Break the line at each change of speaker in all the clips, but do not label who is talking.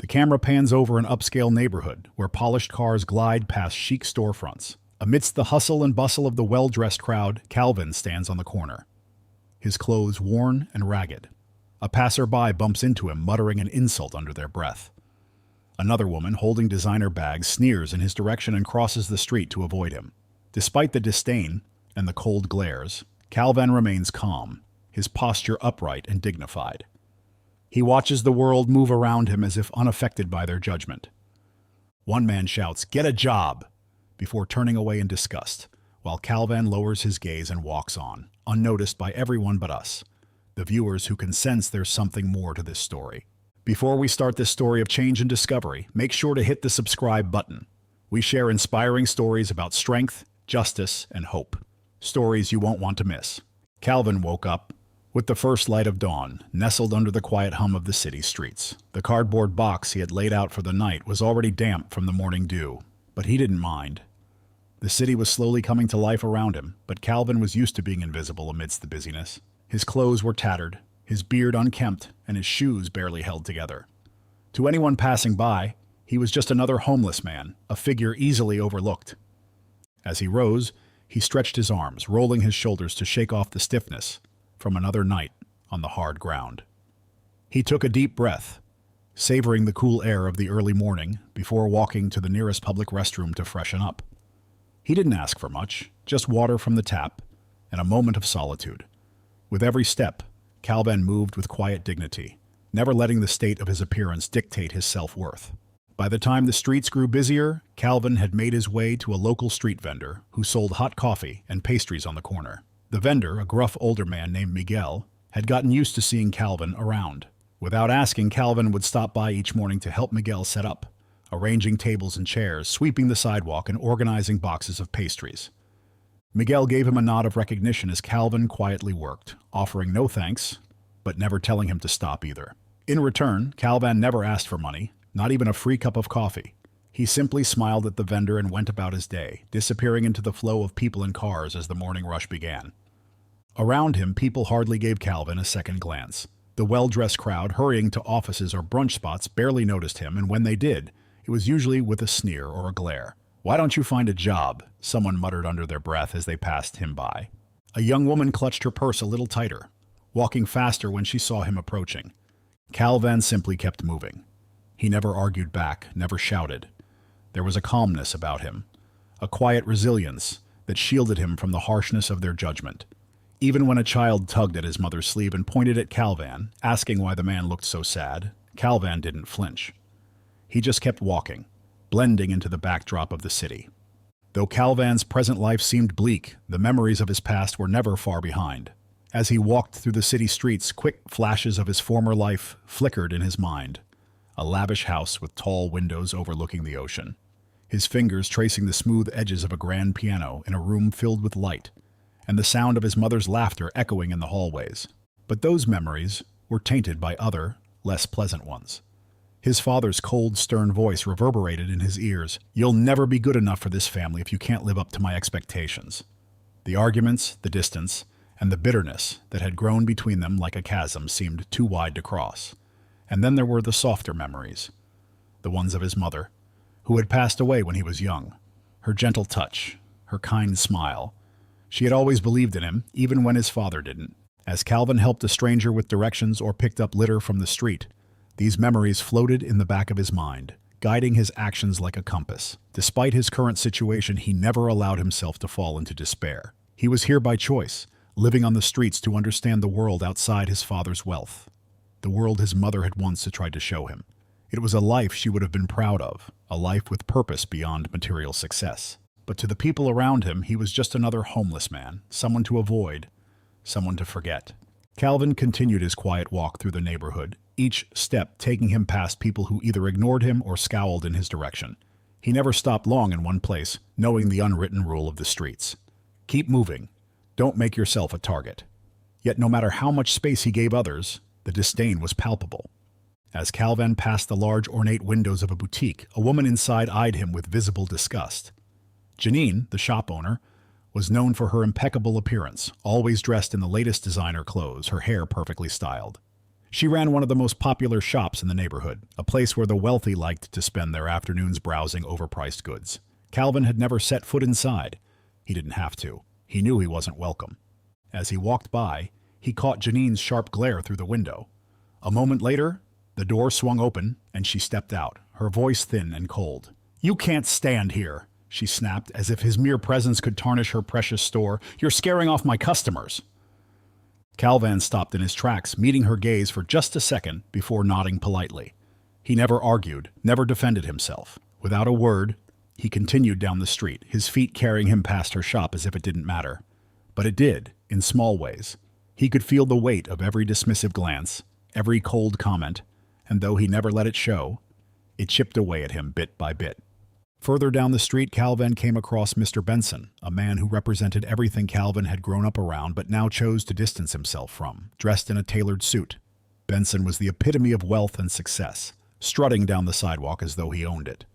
camera pans over an upscale neighborhood where polished cars glide past chic storefronts. Amidst the hustle and bustle of the well-dressed crowd, Calvin stands on the corner, his clothes worn and ragged. A passerby bumps into him, muttering an insult under their breath. Another woman, holding designer bags, sneers in his direction and crosses the street to avoid him. Despite the disdain and the cold glares, Calvin remains calm, his posture upright and dignified. He watches the world move around him as if unaffected by their judgment. One man shouts, "Get a job!" before turning away in disgust, while Calvin lowers his gaze and walks on, unnoticed by everyone but us, the viewers who can sense there's something more to this story. Before we start this story of change and discovery, make sure to hit the subscribe button. We share inspiring stories about strength, justice, and hope. Stories you won't want to miss. Calvin woke up with the first light of dawn, nestled under the quiet hum of the city streets. The cardboard box he had laid out for the night was already damp from the morning dew, but he didn't mind. The city was slowly coming to life around him, but Calvin was used to being invisible amidst the busyness. His clothes were tattered, his beard unkempt, and his shoes barely held together. To anyone passing by, he was just another homeless man, a figure easily overlooked. As he rose, he stretched his arms, rolling his shoulders to shake off the stiffness from another night on the hard ground. He took a deep breath, savoring the cool air of the early morning before walking to the nearest public restroom to freshen up. He didn't ask for much, just water from the tap and a moment of solitude. With every step, Calvin moved with quiet dignity, never letting the state of his appearance dictate his self-worth. By the time the streets grew busier, Calvin had made his way to a local street vendor who sold hot coffee and pastries on the corner. The vendor, a gruff older man named Miguel, had gotten used to seeing Calvin around. Without asking, Calvin would stop by each morning to help Miguel set up, arranging tables and chairs, sweeping the sidewalk, and organizing boxes of pastries. Miguel gave him a nod of recognition as Calvin quietly worked, offering no thanks, but never telling him to stop either. In return, Calvin never asked for money, not even a free cup of coffee. He simply smiled at the vendor and went about his day, disappearing into the flow of people and cars as the morning rush began. Around him, people hardly gave Calvin a second glance. The well-dressed crowd hurrying to offices or brunch spots barely noticed him, and when they did, it was usually with a sneer or a glare. "Why don't you find a job?" someone muttered under their breath as they passed him by. A young woman clutched her purse a little tighter, walking faster when she saw him approaching. Calvin simply kept moving. He never argued back, never shouted. There was a calmness about him, a quiet resilience that shielded him from the harshness of their judgment. Even when a child tugged at his mother's sleeve and pointed at Calvin, asking why the man looked so sad, Calvin didn't flinch. He just kept walking, blending into the backdrop of the city. Though Calvin's present life seemed bleak, the memories of his past were never far behind. As he walked through the city streets, quick flashes of his former life flickered in his mind. A lavish house with tall windows overlooking the ocean, his fingers tracing the smooth edges of a grand piano in a room filled with light, and the sound of his mother's laughter echoing in the hallways. But those memories were tainted by other, less pleasant ones. His father's cold, stern voice reverberated in his ears. "You'll never be good enough for this family if you can't live up to my expectations." The arguments, the distance, and the bitterness that had grown between them like a chasm seemed too wide to cross. And then there were the softer memories, the ones of his mother, who had passed away when he was young. Her gentle touch, her kind smile. She had always believed in him, even when his father didn't. As Calvin helped a stranger with directions or picked up litter from the street, these memories floated in the back of his mind, guiding his actions like a compass. Despite his current situation, he never allowed himself to fall into despair. He was here by choice, living on the streets to understand the world outside his father's wealth. The world his mother had once tried to show him. It was a life she would have been proud of, a life with purpose beyond material success. But to the people around him, he was just another homeless man, someone to avoid, someone to forget. Calvin continued his quiet walk through the neighborhood, each step taking him past people who either ignored him or scowled in his direction. He never stopped long in one place, knowing the unwritten rule of the streets. Keep moving. Don't make yourself a target. Yet no matter how much space he gave others, the disdain was palpable. As Calvin passed the large ornate windows of a boutique, a woman inside eyed him with visible disgust. Janine, the shop owner, was known for her impeccable appearance, always dressed in the latest designer clothes, her hair perfectly styled. She ran one of the most popular shops in the neighborhood, a place where the wealthy liked to spend their afternoons browsing overpriced goods. Calvin had never set foot inside. He didn't have to. He knew he wasn't welcome. As he walked by, he caught Janine's sharp glare through the window. A moment later, the door swung open and she stepped out, her voice thin and cold. "You can't stand here," she snapped, as if his mere presence could tarnish her precious store. "You're scaring off my customers." Calvin stopped in his tracks, meeting her gaze for just a second before nodding politely. He never argued, never defended himself. Without a word, he continued down the street, his feet carrying him past her shop as if it didn't matter. But it did, in small ways. He could feel the weight of every dismissive glance, every cold comment, and though he never let it show, it chipped away at him bit by bit. Further down the street, Calvin came across Mr. Benson, a man who represented everything Calvin had grown up around but now chose to distance himself from, dressed in a tailored suit. Benson was the epitome of wealth and success, strutting down the sidewalk as though he owned it.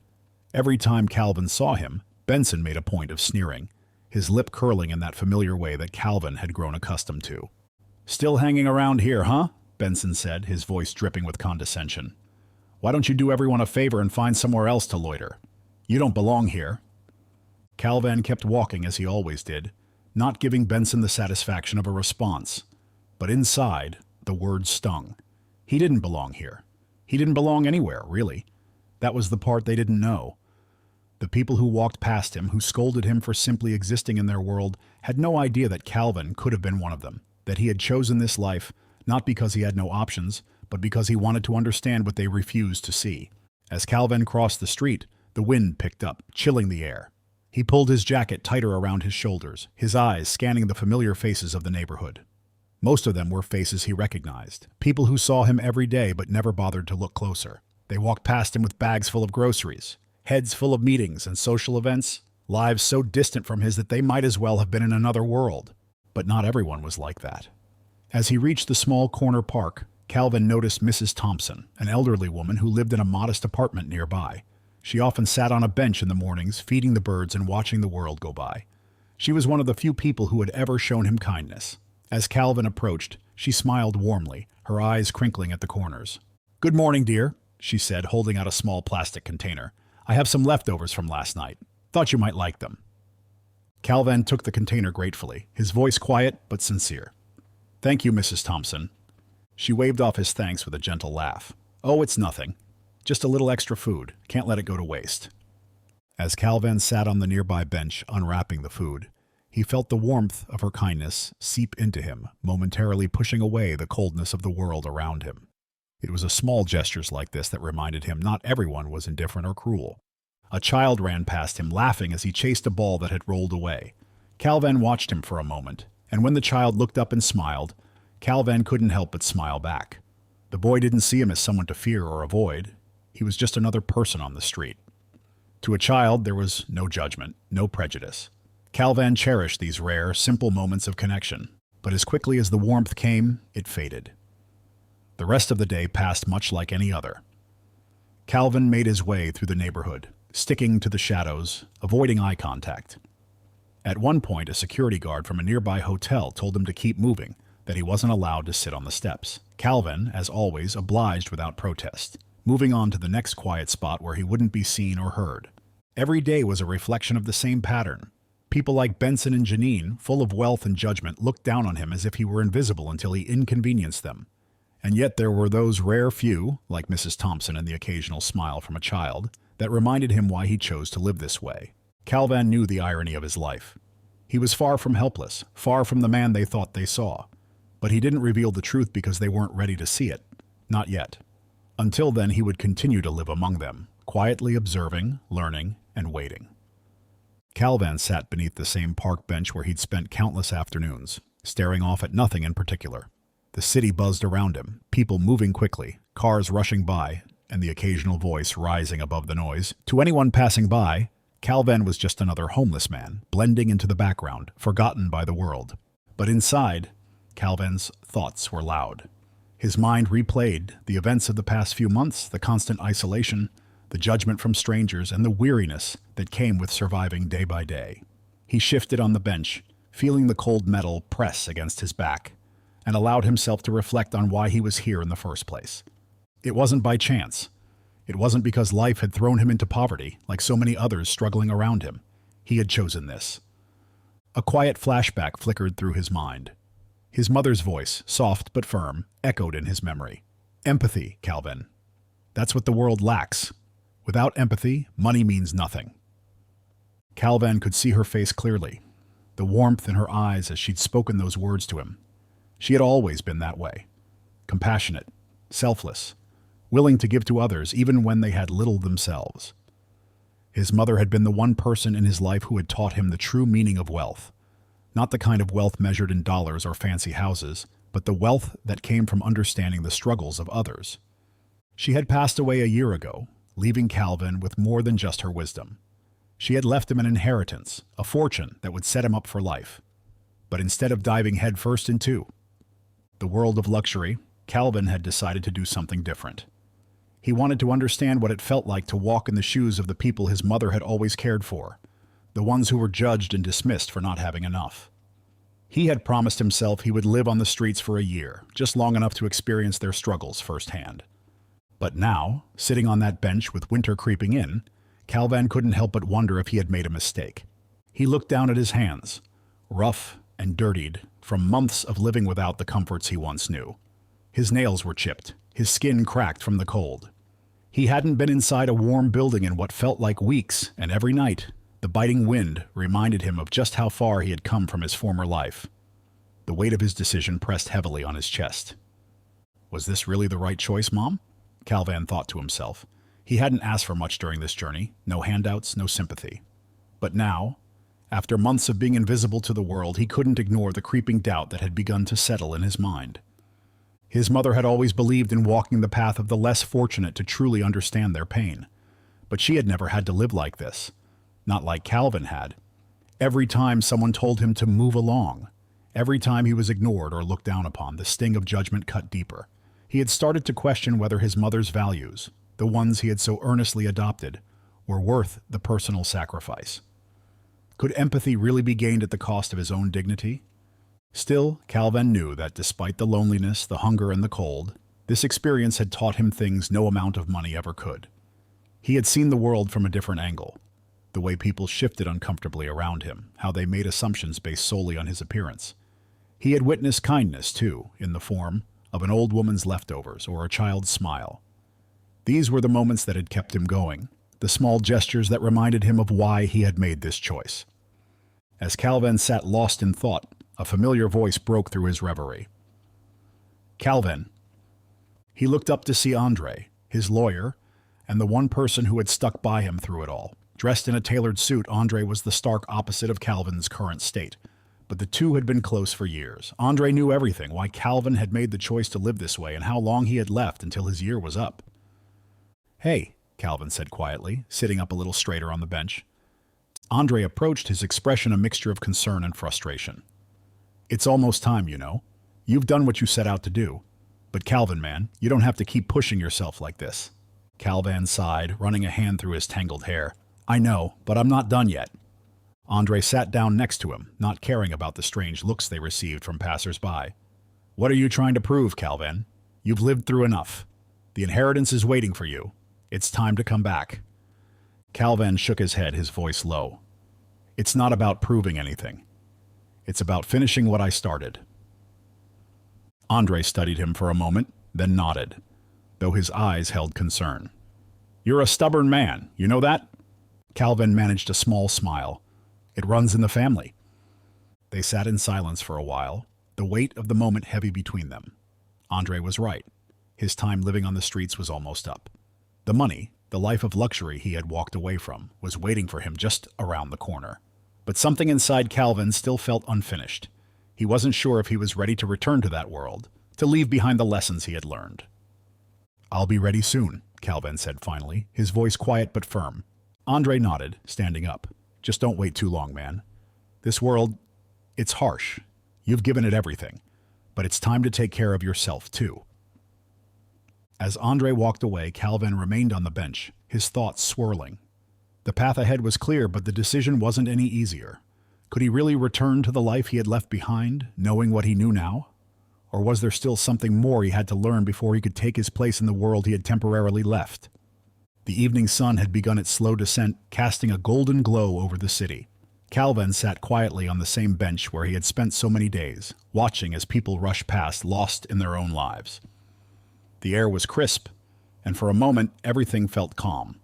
Every time Calvin saw him, Benson made a point of sneering, his lip curling in that familiar way that Calvin had grown accustomed to. "Still hanging around here, huh?" Benson said, his voice dripping with condescension. "Why don't you do everyone a favor and find somewhere else to loiter? You don't belong here." Calvin kept walking as he always did, not giving Benson the satisfaction of a response. But inside, the words stung. He didn't belong here. He didn't belong anywhere, really. That was the part they didn't know. The people who walked past him, who scolded him for simply existing in their world, had no idea that Calvin could have been one of them, that he had chosen this life not because he had no options, but because he wanted to understand what they refused to see. As Calvin crossed the street, the wind picked up, chilling the air. He pulled his jacket tighter around his shoulders, his eyes scanning the familiar faces of the neighborhood. Most of them were faces he recognized, people who saw him every day but never bothered to look closer. They walked past him with bags full of groceries, heads full of meetings and social events, lives so distant from his that they might as well have been in another world. But not everyone was like that. As he reached the small corner park, Calvin noticed Mrs. Thompson, an elderly woman who lived in a modest apartment nearby. She often sat on a bench in the mornings, feeding the birds and watching the world go by. She was one of the few people who had ever shown him kindness. As Calvin approached, she smiled warmly, her eyes crinkling at the corners. "Good morning, dear," she said, holding out a small plastic container. "I have some leftovers from last night. Thought you might like them." Calvin took the container gratefully, his voice quiet but sincere. "Thank you, Mrs. Thompson." She waved off his thanks with a gentle laugh. "Oh, it's nothing. Just a little extra food. Can't let it go to waste." As Calvin sat on the nearby bench unwrapping the food, he felt the warmth of her kindness seep into him, momentarily pushing away the coldness of the world around him. It was small gestures like this that reminded him not everyone was indifferent or cruel. A child ran past him, laughing as he chased a ball that had rolled away. Calvin watched him for a moment, and when the child looked up and smiled, Calvin couldn't help but smile back. The boy didn't see him as someone to fear or avoid. He was just another person on the street. To a child, there was no judgment, no prejudice. Calvin cherished these rare, simple moments of connection, but as quickly as the warmth came, it faded. The rest of the day passed much like any other. Calvin made his way through the neighborhood, sticking to the shadows, avoiding eye contact. At one point, a security guard from a nearby hotel told him to keep moving, that he wasn't allowed to sit on the steps. Calvin, as always, obliged without protest, moving on to the next quiet spot where he wouldn't be seen or heard. Every day was a reflection of the same pattern. People like Benson and Janine, full of wealth and judgment, looked down on him as if he were invisible until he inconvenienced them. And yet there were those rare few, like Mrs. Thompson and the occasional smile from a child, that reminded him why he chose to live this way. Calvin knew the irony of his life. He was far from helpless, far from the man they thought they saw. But he didn't reveal the truth because they weren't ready to see it. Not yet. Until then, he would continue to live among them, quietly observing, learning, and waiting. Calvin sat beneath the same park bench where he'd spent countless afternoons, staring off at nothing in particular. The city buzzed around him, people moving quickly, cars rushing by, and the occasional voice rising above the noise. To anyone passing by, Calvin was just another homeless man, blending into the background, forgotten by the world. But inside, Calvin's thoughts were loud. His mind replayed the events of the past few months, the constant isolation, the judgment from strangers, and the weariness that came with surviving day by day. He shifted on the bench, feeling the cold metal press against his back. and allowed himself to reflect on why he was here in the first place. It wasn't by chance. It wasn't because life had thrown him into poverty, like so many others struggling around him. He had chosen this. A quiet flashback flickered through his mind. His mother's voice, soft but firm, echoed in his memory. Empathy, Calvin. That's what the world lacks. Without empathy, money means nothing. Calvin could see her face clearly, the warmth in her eyes as she'd spoken those words to him. She had always been that way. Compassionate, selfless, willing to give to others even when they had little themselves. His mother had been the one person in his life who had taught him the true meaning of wealth. Not the kind of wealth measured in dollars or fancy houses, but the wealth that came from understanding the struggles of others. She had passed away a year ago, leaving Calvin with more than just her wisdom. She had left him an inheritance, a fortune that would set him up for life. But instead of diving headfirst into the world of luxury, Calvin had decided to do something different. He wanted to understand what it felt like to walk in the shoes of the people his mother had always cared for, the ones who were judged and dismissed for not having enough. He had promised himself he would live on the streets for a year, just long enough to experience their struggles firsthand. But now, sitting on that bench with winter creeping in, Calvin couldn't help but wonder if he had made a mistake. He looked down at his hands, rough and dirtied from months of living without the comforts he once knew. His nails were chipped, his skin cracked from the cold. He hadn't been inside a warm building in what felt like weeks, and every night, the biting wind reminded him of just how far he had come from his former life. The weight of his decision pressed heavily on his chest. Was this really the right choice, Mom? Calvin thought to himself. He hadn't asked for much during this journey, no handouts, no sympathy. But now, after months of being invisible to the world, he couldn't ignore the creeping doubt that had begun to settle in his mind. His mother had always believed in walking the path of the less fortunate to truly understand their pain. But she had never had to live like this. Not like Calvin had. Every time someone told him to move along, every time he was ignored or looked down upon, the sting of judgment cut deeper. He had started to question whether his mother's values, the ones he had so earnestly adopted, were worth the personal sacrifice. Could empathy really be gained at the cost of his own dignity? Still, Calvin knew that despite the loneliness, the hunger, and the cold, this experience had taught him things no amount of money ever could. He had seen the world from a different angle, the way people shifted uncomfortably around him, how they made assumptions based solely on his appearance. He had witnessed kindness, too, in the form of an old woman's leftovers or a child's smile. These were the moments that had kept him going, the small gestures that reminded him of why he had made this choice. As Calvin sat lost in thought, a familiar voice broke through his reverie. Calvin. He looked up to see Andre, his lawyer, and the one person who had stuck by him through it all. Dressed in a tailored suit, Andre was the stark opposite of Calvin's current state. But the two had been close for years. Andre knew everything, why Calvin had made the choice to live this way and how long he had left until his year was up. Hey, Calvin said quietly, sitting up a little straighter on the bench. Andre approached, his expression a mixture of concern and frustration. It's almost time, you know. You've done what you set out to do. But Calvin, man, you don't have to keep pushing yourself like this. Calvin sighed, running a hand through his tangled hair. I know, but I'm not done yet. Andre sat down next to him, not caring about the strange looks they received from passers-by. What are you trying to prove, Calvin? You've lived through enough. The inheritance is waiting for you. It's time to come back. Calvin shook his head, his voice low. It's not about proving anything. It's about finishing what I started. Andre studied him for a moment, then nodded, though his eyes held concern. You're a stubborn man, you know that? Calvin managed a small smile. It runs in the family. They sat in silence for a while, the weight of the moment heavy between them. Andre was right. His time living on the streets was almost up. The money, the life of luxury he had walked away from, was waiting for him just around the corner. But something inside Calvin still felt unfinished. He wasn't sure if he was ready to return to that world, to leave behind the lessons he had learned. I'll be ready soon, Calvin said finally, his voice quiet but firm. Andre nodded, standing up. Just don't wait too long, man. This world, it's harsh. You've given it everything. But it's time to take care of yourself, too. As Andre walked away, Calvin remained on the bench, his thoughts swirling. The path ahead was clear, but the decision wasn't any easier. Could he really return to the life he had left behind, knowing what he knew now? Or was there still something more he had to learn before he could take his place in the world he had temporarily left? The evening sun had begun its slow descent, casting a golden glow over the city. Calvin sat quietly on the same bench where he had spent so many days, watching as people rushed past, lost in their own lives. The air was crisp, and for a moment everything felt calm.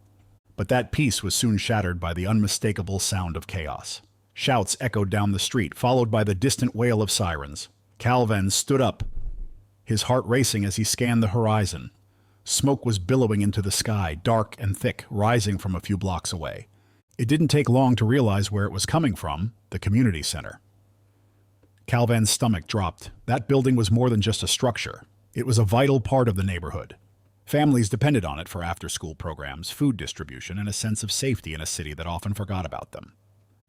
But that peace was soon shattered by the unmistakable sound of chaos. Shouts echoed down the street, followed by the distant wail of sirens. Calvin stood up, his heart racing as he scanned the horizon. Smoke was billowing into the sky, dark and thick, rising from a few blocks away. It didn't take long to realize where it was coming from, the community center. Calvin's stomach dropped. That building was more than just a structure. It was a vital part of the neighborhood. Families depended on it for after-school programs, food distribution, and a sense of safety in a city that often forgot about them.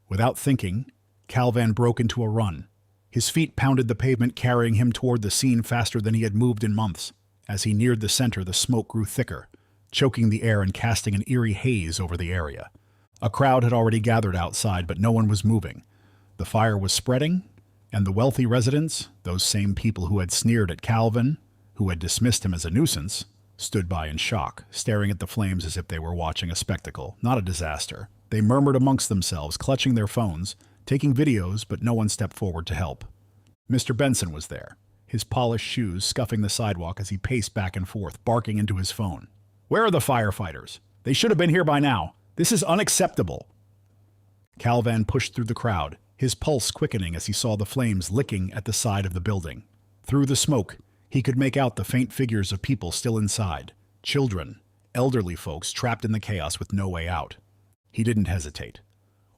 Without thinking, Calvin broke into a run. His feet pounded the pavement, carrying him toward the scene faster than he had moved in months. As he neared the center, the smoke grew thicker, choking the air and casting an eerie haze over the area. A crowd had already gathered outside, but no one was moving. The fire was spreading, and the wealthy residents, those same people who had sneered at Calvin, who had dismissed him as a nuisance, stood by in shock, staring at the flames as if they were watching a spectacle, not a disaster. They murmured amongst themselves, clutching their phones, taking videos, but no one stepped forward to help. Mr. Benson was there, his polished shoes scuffing the sidewalk as he paced back and forth, barking into his phone. "Where are the firefighters? They should have been here by now. This is unacceptable." Calvin pushed through the crowd, his pulse quickening as he saw the flames licking at the side of the building. Through the smoke, he could make out the faint figures of people still inside, children, elderly folks trapped in the chaos with no way out. He didn't hesitate.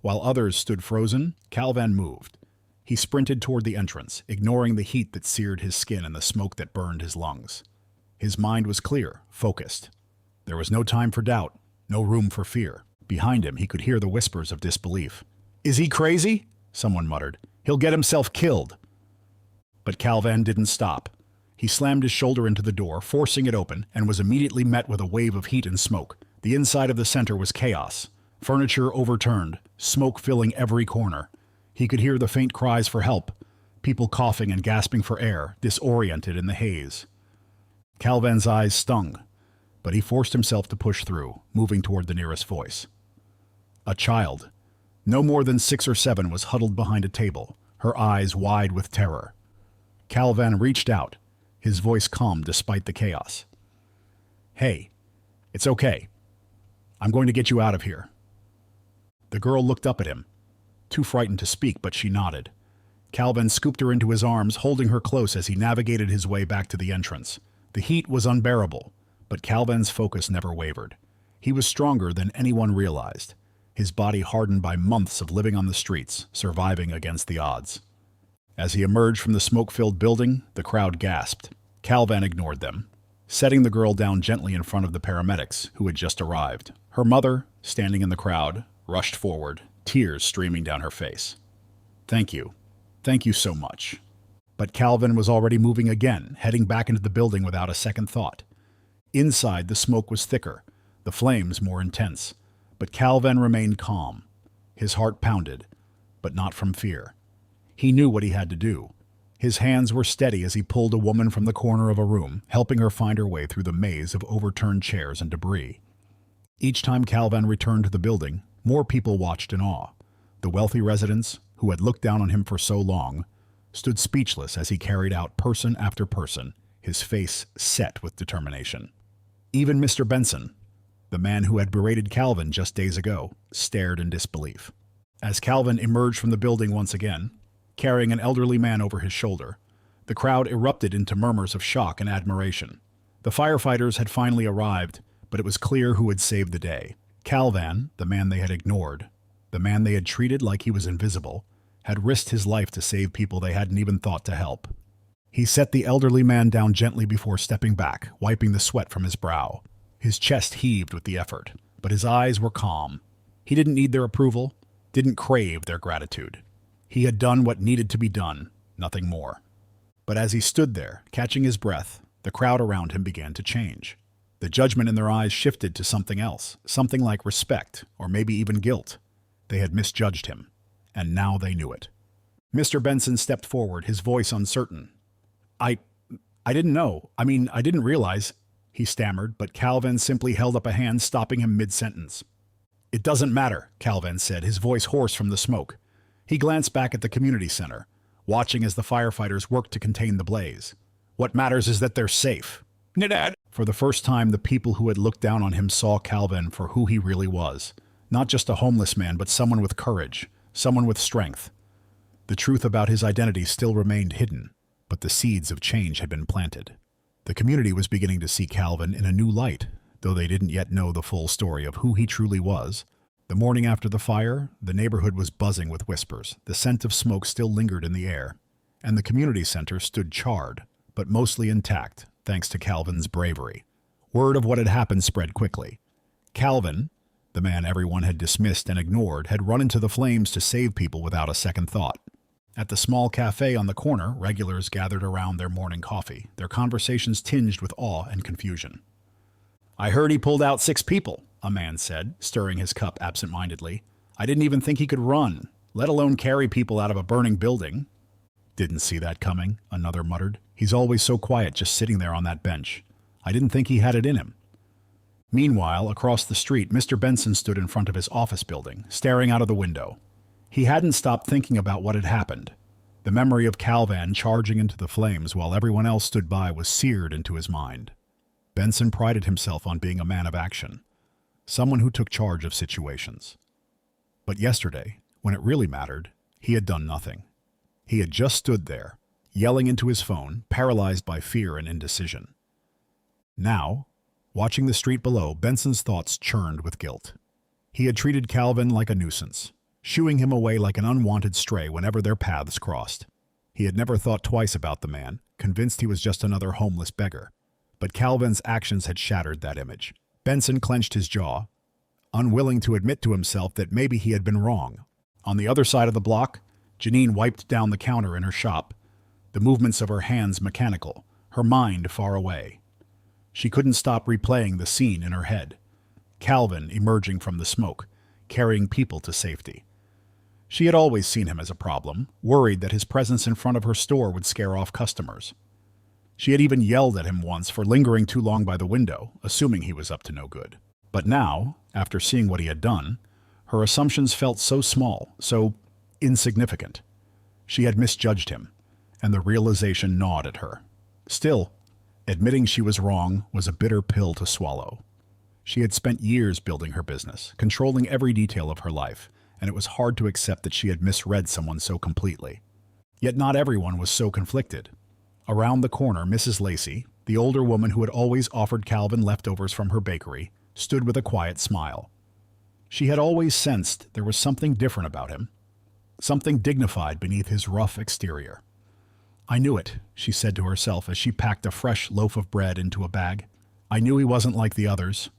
While others stood frozen, Calvin moved. He sprinted toward the entrance, ignoring the heat that seared his skin and the smoke that burned his lungs. His mind was clear, focused. There was no time for doubt, no room for fear. Behind him, he could hear the whispers of disbelief. "Is he crazy?" someone muttered. "He'll get himself killed." But Calvin didn't stop. He slammed his shoulder into the door, forcing it open, and was immediately met with a wave of heat and smoke. The inside of the center was chaos. Furniture overturned, smoke filling every corner. He could hear the faint cries for help, people coughing and gasping for air, disoriented in the haze. Calvin's eyes stung, but he forced himself to push through, moving toward the nearest voice. A child, no more than 6 or 7, was huddled behind a table, her eyes wide with terror. Calvin reached out, his voice calm despite the chaos. "Hey, it's okay. I'm going to get you out of here." The girl looked up at him, too frightened to speak, but she nodded. Calvin scooped her into his arms, holding her close as he navigated his way back to the entrance. The heat was unbearable, but Calvin's focus never wavered. He was stronger than anyone realized, his body hardened by months of living on the streets, surviving against the odds. As he emerged from the smoke-filled building, the crowd gasped. Calvin ignored them, setting the girl down gently in front of the paramedics, who had just arrived. Her mother, standing in the crowd, rushed forward, tears streaming down her face. "Thank you. Thank you so much." But Calvin was already moving again, heading back into the building without a second thought. Inside, the smoke was thicker, the flames more intense, but Calvin remained calm. His heart pounded, but not from fear. He knew what he had to do. His hands were steady as he pulled a woman from the corner of a room, helping her find her way through the maze of overturned chairs and debris. Each time Calvin returned to the building, more people watched in awe. The wealthy residents, who had looked down on him for so long, stood speechless as he carried out person after person, his face set with determination. Even Mr. Benson, the man who had berated Calvin just days ago, stared in disbelief. As Calvin emerged from the building once again, carrying an elderly man over his shoulder, the crowd erupted into murmurs of shock and admiration. The firefighters had finally arrived, but it was clear who had saved the day. Calvin, the man they had ignored, the man they had treated like he was invisible, had risked his life to save people they hadn't even thought to help. He set the elderly man down gently before stepping back, wiping the sweat from his brow. His chest heaved with the effort, but his eyes were calm. He didn't need their approval, didn't crave their gratitude. He had done what needed to be done, nothing more. But as he stood there, catching his breath, the crowd around him began to change. The judgment in their eyes shifted to something else, something like respect, or maybe even guilt. They had misjudged him, and now they knew it. Mr. Benson stepped forward, his voice uncertain. I didn't know. I didn't realize, he stammered, but Calvin simply held up a hand, stopping him mid-sentence. It doesn't matter, Calvin said, his voice hoarse from the smoke. He glanced back at the community center, watching as the firefighters worked to contain the blaze. What matters is that they're safe. Dad. For the first time, the people who had looked down on him saw Calvin for who he really was. Not just a homeless man, but someone with courage, someone with strength. The truth about his identity still remained hidden, but the seeds of change had been planted. The community was beginning to see Calvin in a new light, though they didn't yet know the full story of who he truly was. The morning after the fire, the neighborhood was buzzing with whispers. The scent of smoke still lingered in the air, and the community center stood charred, but mostly intact, thanks to Calvin's bravery. Word of what had happened spread quickly. Calvin, the man everyone had dismissed and ignored, had run into the flames to save people without a second thought. At the small cafe on the corner, regulars gathered around their morning coffee, their conversations tinged with awe and confusion. I heard he pulled out 6 people, a man said, stirring his cup absent-mindedly. I didn't even think he could run, let alone carry people out of a burning building. Didn't see that coming, another muttered. He's always so quiet, just sitting there on that bench. I didn't think he had it in him. Meanwhile, across the street, Mr. Benson stood in front of his office building, staring out of the window. He hadn't stopped thinking about what had happened. The memory of Calvin charging into the flames while everyone else stood by was seared into his mind. Benson prided himself on being a man of action, someone who took charge of situations. But yesterday, when it really mattered, he had done nothing. He had just stood there, yelling into his phone, paralyzed by fear and indecision. Now, watching the street below, Benson's thoughts churned with guilt. He had treated Calvin like a nuisance, shooing him away like an unwanted stray whenever their paths crossed. He had never thought twice about the man, convinced he was just another homeless beggar. But Calvin's actions had shattered that image. Benson clenched his jaw, unwilling to admit to himself that maybe he had been wrong. On the other side of the block, Janine wiped down the counter in her shop, the movements of her hands mechanical, her mind far away. She couldn't stop replaying the scene in her head. Calvin emerging from the smoke, carrying people to safety. She had always seen him as a problem, worried that his presence in front of her store would scare off customers. She had even yelled at him once for lingering too long by the window, assuming he was up to no good. But now, after seeing what he had done, her assumptions felt so small, so insignificant. She had misjudged him, and the realization gnawed at her. Still, admitting she was wrong was a bitter pill to swallow. She had spent years building her business, controlling every detail of her life, and it was hard to accept that she had misread someone so completely. Yet not everyone was so conflicted. Around the corner, Mrs. Lacey, the older woman who had always offered Calvin leftovers from her bakery, stood with a quiet smile. She had always sensed there was something different about him, something dignified beneath his rough exterior. I knew it, she said to herself as she packed a fresh loaf of bread into a bag. I knew he wasn't like the others.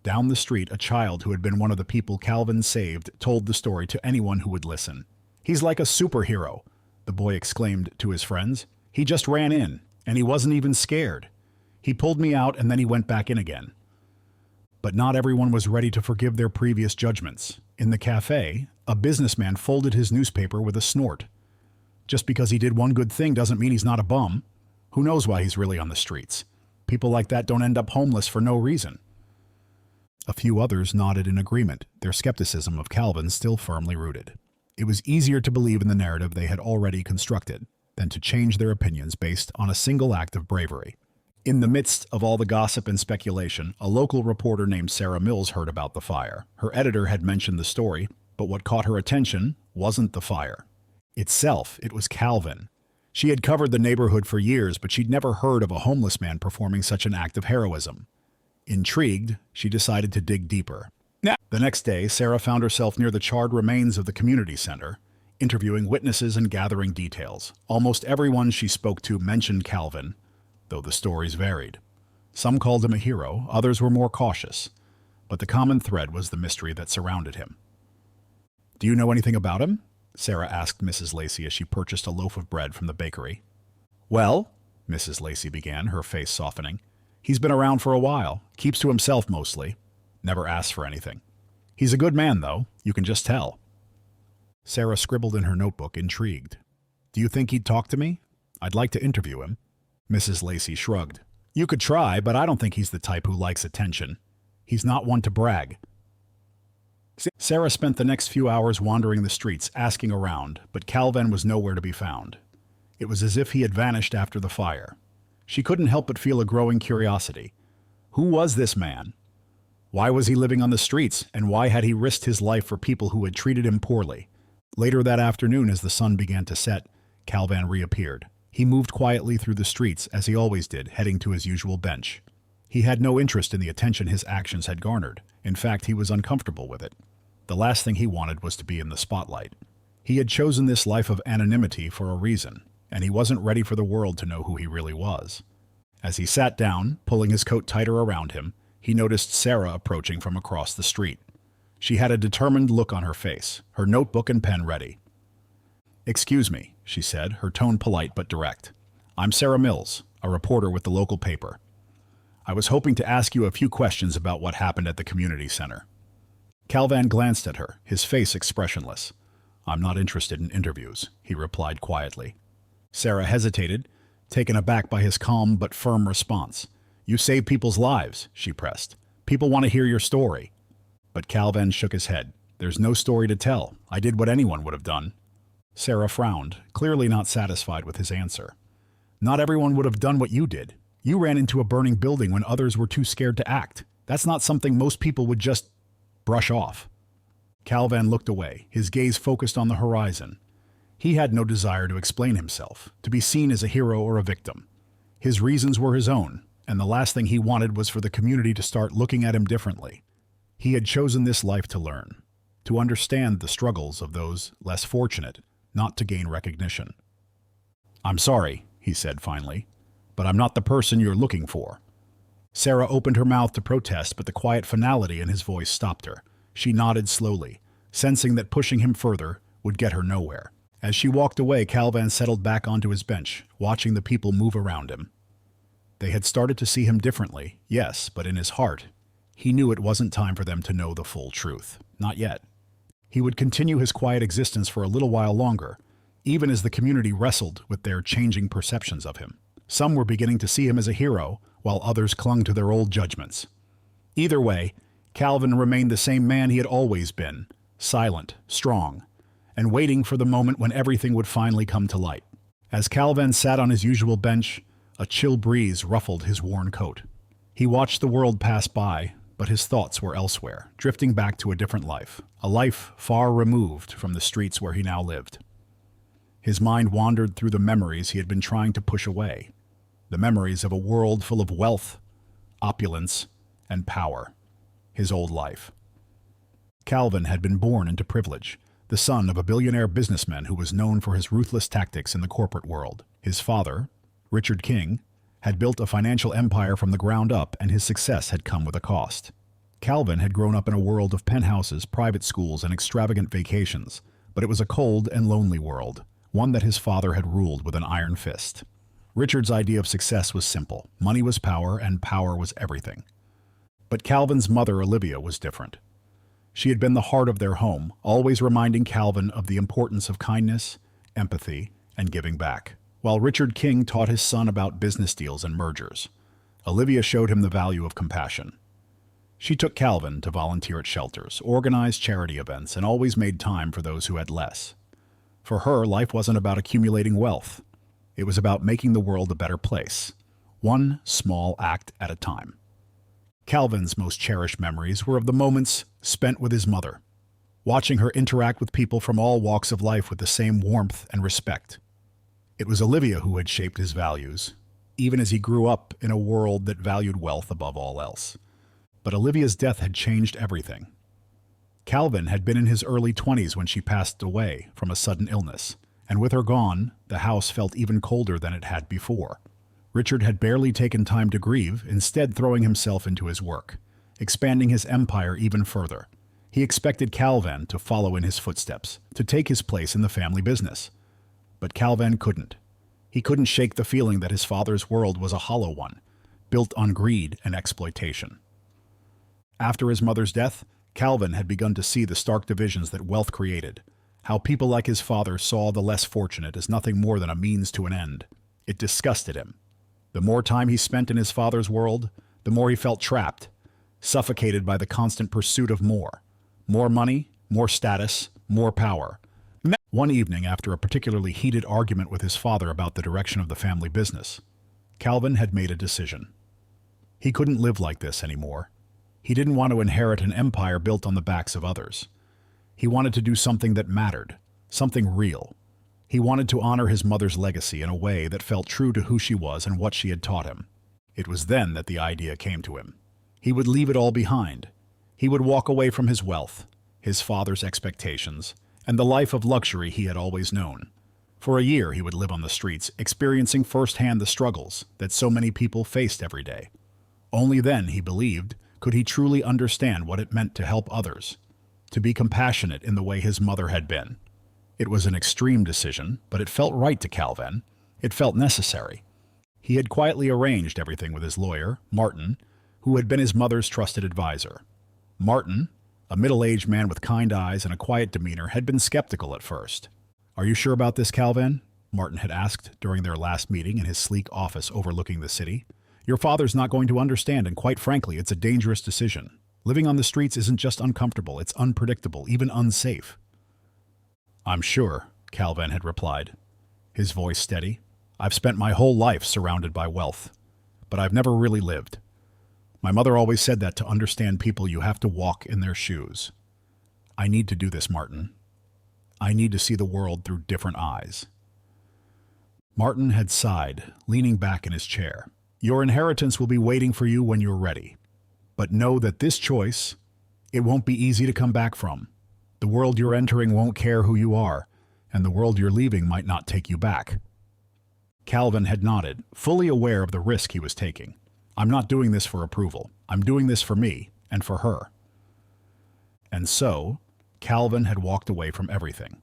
Down the street, a child who had been one of the people Calvin saved told the story to anyone who would listen. He's like a superhero, the boy exclaimed to his friends. He just ran in, and he wasn't even scared. He pulled me out and then he went back in again. But not everyone was ready to forgive their previous judgments. In the cafe, a businessman folded his newspaper with a snort. Just because he did one good thing doesn't mean he's not a bum. Who knows why he's really on the streets? People like that don't end up homeless for no reason. A few others nodded in agreement, their skepticism of Calvin still firmly rooted. It was easier to believe in the narrative they had already constructed than to change their opinions based on a single act of bravery. In the midst of all the gossip and speculation, a local reporter named Sarah Mills heard about the fire. Her editor had mentioned the story, but what caught her attention wasn't the fire itself, it was Calvin. She had covered the neighborhood for years, but she'd never heard of a homeless man performing such an act of heroism. Intrigued, she decided to dig deeper. The next day, Sarah found herself near the charred remains of the community center, interviewing witnesses and gathering details. Almost everyone she spoke to mentioned Calvin, though the stories varied. Some called him a hero, others were more cautious, but the common thread was the mystery that surrounded him. Do you know anything about him? Sarah asked Mrs. Lacey as she purchased a loaf of bread from the bakery. Well, Mrs. Lacey began, her face softening. He's been around for a while, keeps to himself mostly, never asks for anything. He's a good man, though, you can just tell. Sarah scribbled in her notebook, intrigued. Do you think he'd talk to me? I'd like to interview him. Mrs. Lacey shrugged. You could try, but I don't think he's the type who likes attention. He's not one to brag. Sarah spent the next few hours wandering the streets, asking around, but Calvin was nowhere to be found. It was as if he had vanished after the fire. She couldn't help but feel a growing curiosity. Who was this man? Why was he living on the streets, and why had he risked his life for people who had treated him poorly? Later that afternoon, as the sun began to set, Calvin reappeared. He moved quietly through the streets, as he always did, heading to his usual bench. He had no interest in the attention his actions had garnered. In fact, he was uncomfortable with it. The last thing he wanted was to be in the spotlight. He had chosen this life of anonymity for a reason, and he wasn't ready for the world to know who he really was. As he sat down, pulling his coat tighter around him, he noticed Sarah approaching from across the street. She had a determined look on her face, her notebook and pen ready. "Excuse me," she said, her tone polite but direct. "I'm Sarah Mills, a reporter with the local paper. I was hoping to ask you a few questions about what happened at the community center." Calvin glanced at her, his face expressionless. "I'm not interested in interviews," he replied quietly. Sarah hesitated, taken aback by his calm but firm response. "You save people's lives," she pressed. "People want to hear your story." But Calvin shook his head. "There's no story to tell. I did what anyone would have done." Sarah frowned, clearly not satisfied with his answer. "Not everyone would have done what you did. You ran into a burning building when others were too scared to act. That's not something most people would just brush off." Calvin looked away, his gaze focused on the horizon. He had no desire to explain himself, to be seen as a hero or a victim. His reasons were his own, and the last thing he wanted was for the community to start looking at him differently. He had chosen this life to learn, to understand the struggles of those less fortunate, not to gain recognition. "I'm sorry," he said finally, "but I'm not the person you're looking for." Sarah opened her mouth to protest, but the quiet finality in his voice stopped her. She nodded slowly, sensing that pushing him further would get her nowhere. As she walked away, Calvin settled back onto his bench, watching the people move around him. They had started to see him differently, yes, but in his heart, he knew it wasn't time for them to know the full truth. Not yet. He would continue his quiet existence for a little while longer, even as the community wrestled with their changing perceptions of him. Some were beginning to see him as a hero, while others clung to their old judgments. Either way, Calvin remained the same man he had always been, silent, strong, and waiting for the moment when everything would finally come to light. As Calvin sat on his usual bench, a chill breeze ruffled his worn coat. He watched the world pass by, but his thoughts were elsewhere, drifting back to a different life, a life far removed from the streets where he now lived. His mind wandered through the memories he had been trying to push away, the memories of a world full of wealth, opulence, and power, his old life. Calvin had been born into privilege, the son of a billionaire businessman who was known for his ruthless tactics in the corporate world. His father, Richard King, had built a financial empire from the ground up, and his success had come with a cost. Calvin had grown up in a world of penthouses, private schools, and extravagant vacations, but it was a cold and lonely world, one that his father had ruled with an iron fist. Richard's idea of success was simple. Money was power, and power was everything. But Calvin's mother, Olivia, was different. She had been the heart of their home, always reminding Calvin of the importance of kindness, empathy, and giving back. While Richard King taught his son about business deals and mergers, Olivia showed him the value of compassion. She took Calvin to volunteer at shelters, organized charity events, and always made time for those who had less. For her, life wasn't about accumulating wealth. It was about making the world a better place, one small act at a time. Calvin's most cherished memories were of the moments spent with his mother, watching her interact with people from all walks of life with the same warmth and respect. It was Olivia who had shaped his values, even as he grew up in a world that valued wealth above all else. But Olivia's death had changed everything. Calvin had been in his early 20s when she passed away from a sudden illness, and with her gone, the house felt even colder than it had before. Richard had barely taken time to grieve, instead throwing himself into his work, expanding his empire even further. He expected Calvin to follow in his footsteps, to take his place in the family business. But Calvin couldn't. He couldn't shake the feeling that his father's world was a hollow one, built on greed and exploitation. After his mother's death, Calvin had begun to see the stark divisions that wealth created, how people like his father saw the less fortunate as nothing more than a means to an end. It disgusted him. The more time he spent in his father's world, the more he felt trapped, suffocated by the constant pursuit of more. More money, more status, more power. One evening, after a particularly heated argument with his father about the direction of the family business, Calvin had made a decision. He couldn't live like this anymore. He didn't want to inherit an empire built on the backs of others. He wanted to do something that mattered, something real. He wanted to honor his mother's legacy in a way that felt true to who she was and what she had taught him. It was then that the idea came to him. He would leave it all behind. He would walk away from his wealth, his father's expectations, and the life of luxury he had always known. For a year he would live on the streets, experiencing firsthand the struggles that so many people faced every day. Only then, he believed, could he truly understand what it meant to help others, to be compassionate in the way his mother had been. It was an extreme decision, but it felt right to Calvin. It felt necessary. He had quietly arranged everything with his lawyer, Martin, who had been his mother's trusted advisor. Martin, a middle-aged man with kind eyes and a quiet demeanor, had been skeptical at first. "Are you sure about this, Calvin?" Martin had asked during their last meeting in his sleek office overlooking the city. "Your father's not going to understand, and quite frankly, it's a dangerous decision. Living on the streets isn't just uncomfortable, it's unpredictable, even unsafe." "I'm sure," Calvin had replied, his voice steady. "I've spent my whole life surrounded by wealth, but I've never really lived. My mother always said that to understand people you have to walk in their shoes. I need to do this, Martin. I need to see the world through different eyes." Martin had sighed, leaning back in his chair. "Your inheritance will be waiting for you when you're ready. But know that this choice, it won't be easy to come back from. The world you're entering won't care who you are, and the world you're leaving might not take you back." Calvin had nodded, fully aware of the risk he was taking. "I'm not doing this for approval. I'm doing this for me and for her." And so, Calvin had walked away from everything.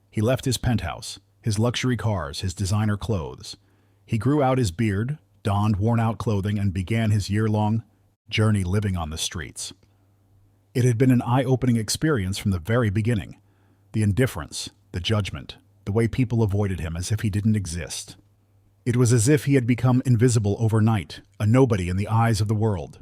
He left his penthouse, his luxury cars, his designer clothes. He grew out his beard, donned worn-out clothing, and began his year-long journey living on the streets. It had been an eye-opening experience from the very beginning. The indifference, the judgment, the way people avoided him as if he didn't exist. It was as if he had become invisible overnight, a nobody in the eyes of the world.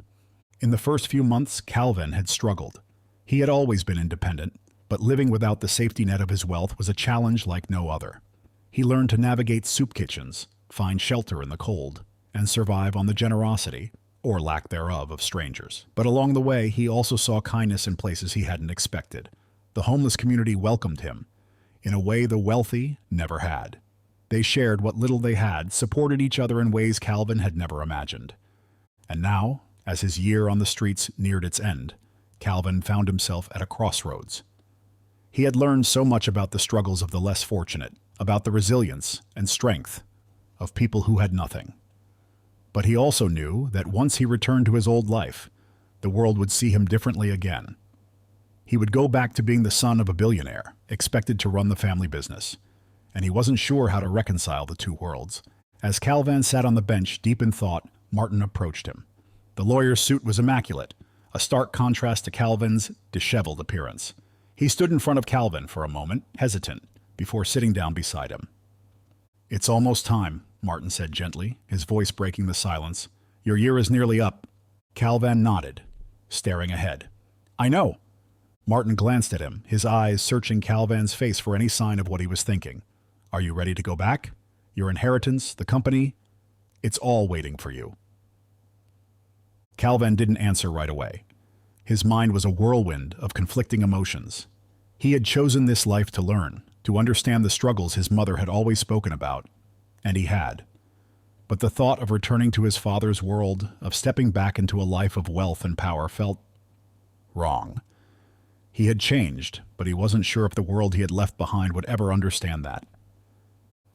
In the first few months, Calvin had struggled. He had always been independent, but living without the safety net of his wealth was a challenge like no other. He learned to navigate soup kitchens, find shelter in the cold, and survive on the generosity, or lack thereof, of strangers. But along the way, he also saw kindness in places he hadn't expected. The homeless community welcomed him, in a way the wealthy never had. They shared what little they had, supported each other in ways Calvin had never imagined. And now, as his year on the streets neared its end, Calvin found himself at a crossroads. He had learned so much about the struggles of the less fortunate, about the resilience and strength of people who had nothing. But he also knew that once he returned to his old life, the world would see him differently again. He would go back to being the son of a billionaire, expected to run the family business, and he wasn't sure how to reconcile the two worlds. As Calvin sat on the bench, deep in thought, Martin approached him. The lawyer's suit was immaculate, a stark contrast to Calvin's disheveled appearance. He stood in front of Calvin for a moment, hesitant, before sitting down beside him. "It's almost time," Martin said gently, his voice breaking the silence. "Your year is nearly up." Calvin nodded, staring ahead. "I know." Martin glanced at him, his eyes searching Calvin's face for any sign of what he was thinking. "Are you ready to go back? Your inheritance, the company, it's all waiting for you." Calvin didn't answer right away. His mind was a whirlwind of conflicting emotions. He had chosen this life to learn, to understand the struggles his mother had always spoken about, and he had. But the thought of returning to his father's world, of stepping back into a life of wealth and power, felt wrong. He had changed, but he wasn't sure if the world he had left behind would ever understand that.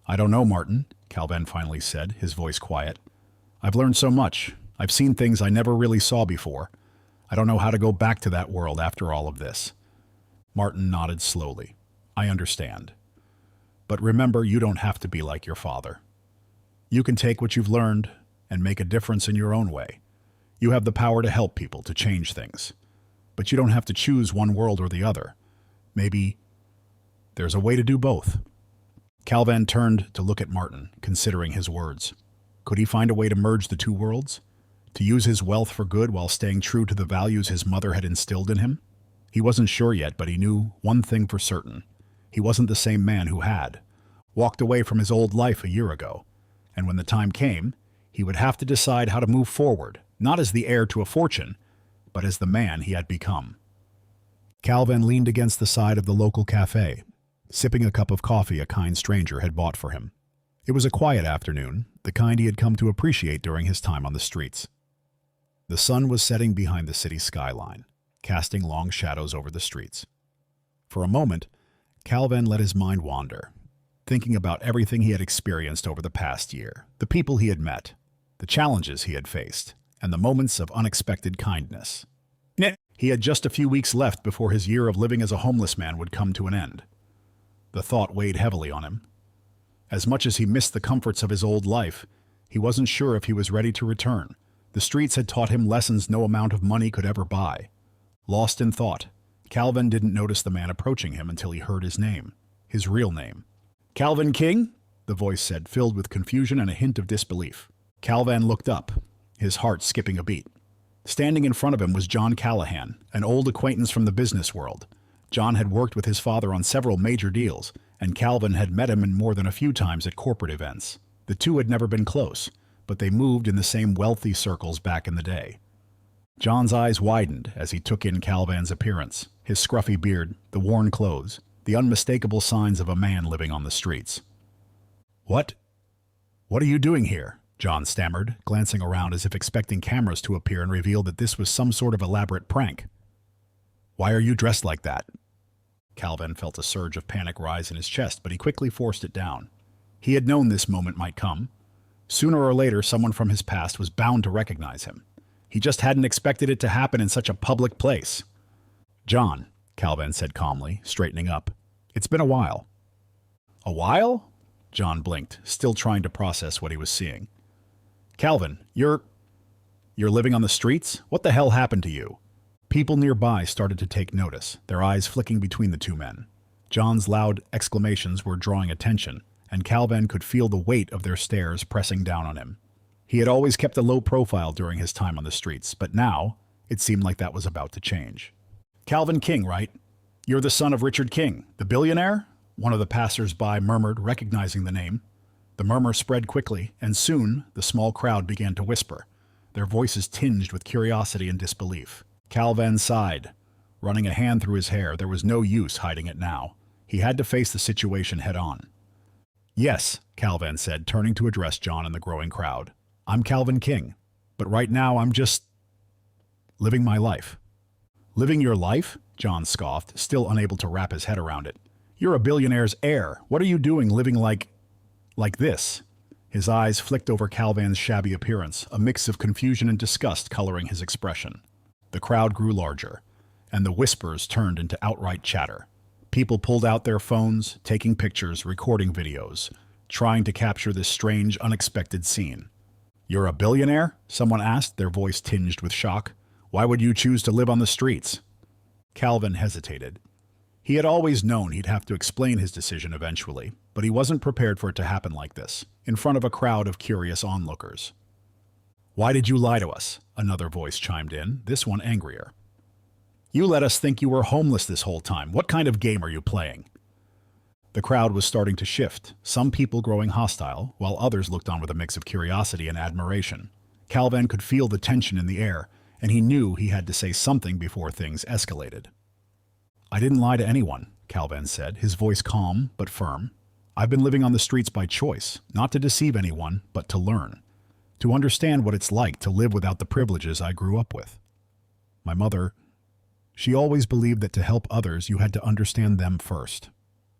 "I don't know, Martin," Calvin finally said, his voice quiet. "I've learned so much. I've seen things I never really saw before. I don't know how to go back to that world after all of this." Martin nodded slowly. "I understand. But remember, you don't have to be like your father. You can take what you've learned and make a difference in your own way. You have the power to help people, to change things. But you don't have to choose one world or the other. Maybe there's a way to do both." Calvin turned to look at Martin, considering his words. Could he find a way to merge the two worlds? To use his wealth for good while staying true to the values his mother had instilled in him? He wasn't sure yet, but he knew one thing for certain. He wasn't the same man who had walked away from his old life a year ago. And when the time came, he would have to decide how to move forward, not as the heir to a fortune, but as the man he had become. Calvin leaned against the side of the local cafe, sipping a cup of coffee a kind stranger had bought for him. It was a quiet afternoon, the kind he had come to appreciate during his time on the streets. The sun was setting behind the city skyline, casting long shadows over the streets. For a moment, Calvin let his mind wander, thinking about everything he had experienced over the past year, the people he had met, the challenges he had faced, and the moments of unexpected kindness. He had just a few weeks left before his year of living as a homeless man would come to an end. The thought weighed heavily on him. As much as he missed the comforts of his old life, he wasn't sure if he was ready to return. The streets had taught him lessons no amount of money could ever buy. Lost in thought, Calvin didn't notice the man approaching him until he heard his name, his real name. "Calvin King?" the voice said, filled with confusion and a hint of disbelief. Calvin looked up, his heart skipping a beat. Standing in front of him was John Callahan, an old acquaintance from the business world. John had worked with his father on several major deals, and Calvin had met him more than a few times at corporate events. The two had never been close, but they moved in the same wealthy circles back in the day. John's eyes widened as he took in Calvin's appearance, his scruffy beard, the worn clothes, the unmistakable signs of a man living on the streets. What are you doing here?" John stammered, glancing around as if expecting cameras to appear and reveal that this was some sort of elaborate prank. "Why are you dressed like that?" Calvin felt a surge of panic rise in his chest, but he quickly forced it down. He had known this moment might come. Sooner or later, someone from his past was bound to recognize him. He just hadn't expected it to happen in such a public place. "John," Calvin said calmly, straightening up, "it's been a while." "A while?" John blinked, still trying to process what he was seeing. "Calvin, you're living on the streets? What the hell happened to you?" People nearby started to take notice, their eyes flicking between the two men. John's loud exclamations were drawing attention, and Calvin could feel the weight of their stares pressing down on him. He had always kept a low profile during his time on the streets, but now it seemed like that was about to change. "Calvin King, right? You're the son of Richard King, the billionaire?" One of the passers-by murmured, recognizing the name. The murmur spread quickly, and soon the small crowd began to whisper, their voices tinged with curiosity and disbelief. Calvin sighed, running a hand through his hair. There was no use hiding it now. He had to face the situation head-on. "Yes," Calvin said, turning to address John and the growing crowd. "I'm Calvin King, but right now I'm just living my life." "Living your life?" John scoffed, still unable to wrap his head around it. "You're a billionaire's heir. What are you doing living like this?" His eyes flicked over Calvin's shabby appearance, a mix of confusion and disgust coloring his expression. The crowd grew larger, and the whispers turned into outright chatter. People pulled out their phones, taking pictures, recording videos, trying to capture this strange, unexpected scene. "You're a billionaire?" someone asked, their voice tinged with shock. "Why would you choose to live on the streets?" Calvin hesitated. He had always known he'd have to explain his decision eventually, but he wasn't prepared for it to happen like this, in front of a crowd of curious onlookers. "Why did you lie to us?" another voice chimed in, this one angrier. "You let us think you were homeless this whole time. What kind of game are you playing?" The crowd was starting to shift, some people growing hostile, while others looked on with a mix of curiosity and admiration. Calvin could feel the tension in the air, and he knew he had to say something before things escalated. "I didn't lie to anyone," Calvin said, his voice calm but firm. "I've been living on the streets by choice, not to deceive anyone, but to learn. To understand what it's like to live without the privileges I grew up with. My mother, she always believed that to help others you had to understand them first.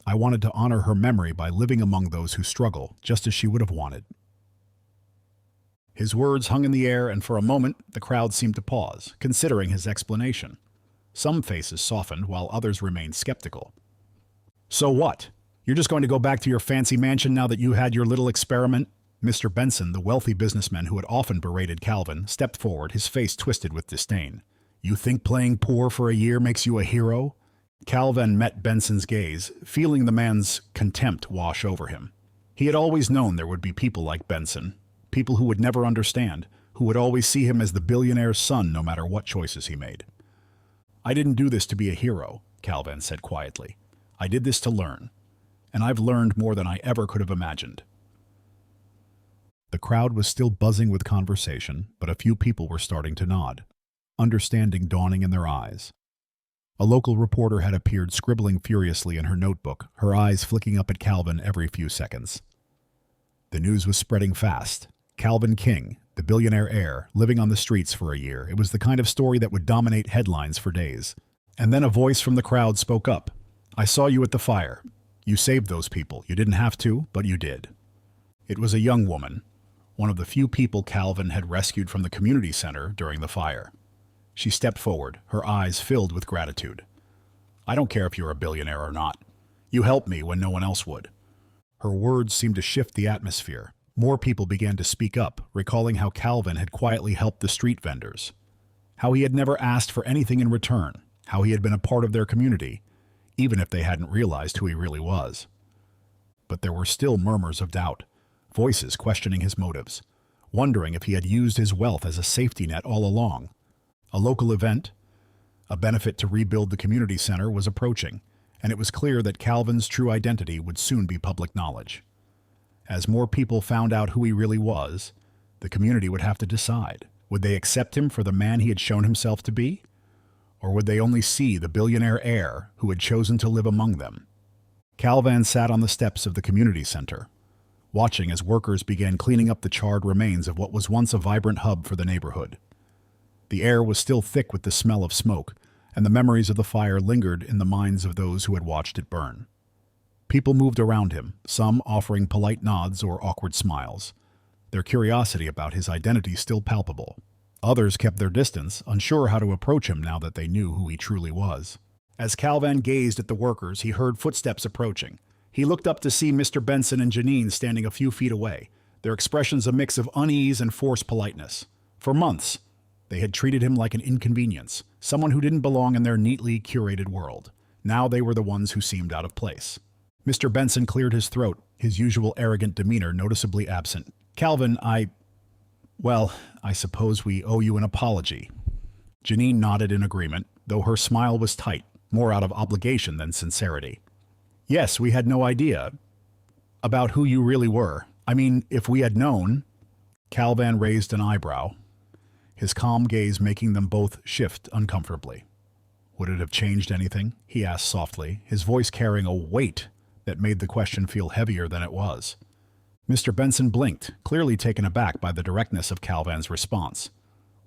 I wanted to honor her memory by living among those who struggle, just as she would have wanted." His words hung in the air, and for a moment the crowd seemed to pause, considering his explanation. Some faces softened, while others remained skeptical. "So what? You're just going to go back to your fancy mansion now that you had your little experiment?" Mr. Benson, the wealthy businessman who had often berated Calvin, stepped forward, his face twisted with disdain. "You think playing poor for a year makes you a hero?" Calvin met Benson's gaze, feeling the man's contempt wash over him. He had always known there would be people like Benson, People who would never understand, who would always see him as the billionaire's son no matter what choices he made. I didn't do this to be a hero, Calvin said quietly. I did this to learn. And I've learned more than I ever could have imagined. The crowd was still buzzing with conversation, but a few people were starting to nod, understanding dawning in their eyes. A local reporter had appeared scribbling furiously in her notebook, her eyes flicking up at Calvin every few seconds. The news was spreading fast. Calvin King, the billionaire heir, living on the streets for a year. It was the kind of story that would dominate headlines for days. And then a voice from the crowd spoke up. I saw you at the fire. You saved those people. You didn't have to, but you did. It was a young woman, one of the few people Calvin had rescued from the community center during the fire. She stepped forward, her eyes filled with gratitude. I don't care if you're a billionaire or not. You helped me when no one else would. Her words seemed to shift the atmosphere. More people began to speak up, recalling how Calvin had quietly helped the street vendors, how he had never asked for anything in return, how he had been a part of their community, even if they hadn't realized who he really was. But there were still murmurs of doubt, voices questioning his motives, wondering if he had used his wealth as a safety net all along. A local event, a benefit to rebuild the community center, was approaching, and it was clear that Calvin's true identity would soon be public knowledge. As more people found out who he really was, the community would have to decide. Would they accept him for the man he had shown himself to be? Or would they only see the billionaire heir who had chosen to live among them? Calvin sat on the steps of the community center, watching as workers began cleaning up the charred remains of what was once a vibrant hub for the neighborhood. The air was still thick with the smell of smoke, and the memories of the fire lingered in the minds of those who had watched it burn. People moved around him, some offering polite nods or awkward smiles, their curiosity about his identity still palpable. Others kept their distance, unsure how to approach him now that they knew who he truly was. As Calvin gazed at the workers, he heard footsteps approaching. He looked up to see Mr. Benson and Janine standing a few feet away, their expressions a mix of unease and forced politeness. For months, they had treated him like an inconvenience, someone who didn't belong in their neatly curated world. Now they were the ones who seemed out of place. Mr. Benson cleared his throat, his usual arrogant demeanor noticeably absent. Calvin, I suppose we owe you an apology. Janine nodded in agreement, though her smile was tight, more out of obligation than sincerity. Yes, we had no idea about who you really were. I mean, if we had known... Calvin raised an eyebrow, his calm gaze making them both shift uncomfortably. Would it have changed anything? He asked softly, his voice carrying a weight that made the question feel heavier than it was. Mr. Benson blinked, clearly taken aback by the directness of Calvin's response.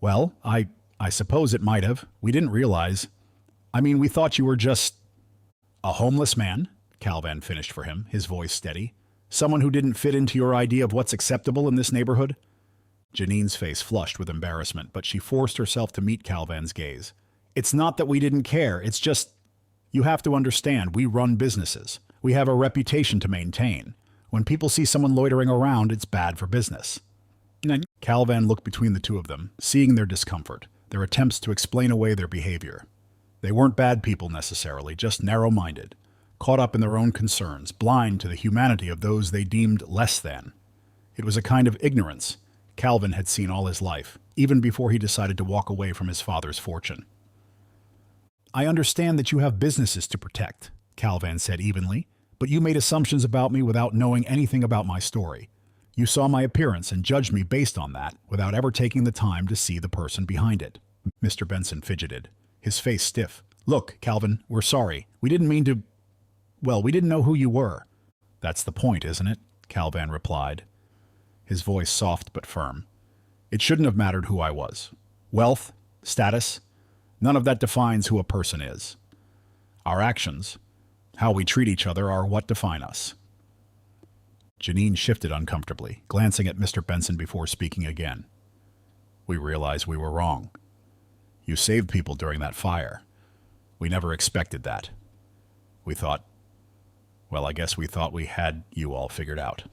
Well, I suppose it might have. We didn't realize. I mean, we thought you were just... A homeless man, Calvin finished for him, his voice steady. Someone who didn't fit into your idea of what's acceptable in this neighborhood? Janine's face flushed with embarrassment, but she forced herself to meet Calvin's gaze. It's not that we didn't care, it's just... You have to understand, we run businesses. We have a reputation to maintain. When people see someone loitering around, it's bad for business. Calvin looked between the two of them, seeing their discomfort, their attempts to explain away their behavior. They weren't bad people necessarily, just narrow-minded, caught up in their own concerns, blind to the humanity of those they deemed less than. It was a kind of ignorance Calvin had seen all his life, even before he decided to walk away from his father's fortune. I understand that you have businesses to protect, Calvin said evenly, but you made assumptions about me without knowing anything about my story. You saw my appearance and judged me based on that, without ever taking the time to see the person behind it. Mr. Benson fidgeted, his face stiff. Look, Calvin, we're sorry. We didn't mean to... Well, we didn't know who you were. That's the point, isn't it? Calvin replied, his voice soft but firm. It shouldn't have mattered who I was. Wealth, status, none of that defines who a person is. Our actions, how we treat each other, are what define us. Janine shifted uncomfortably, glancing at Mr. Benson before speaking again. We realized we were wrong. You saved people during that fire. We never expected that. We thought, well, I guess we thought we had you all figured out.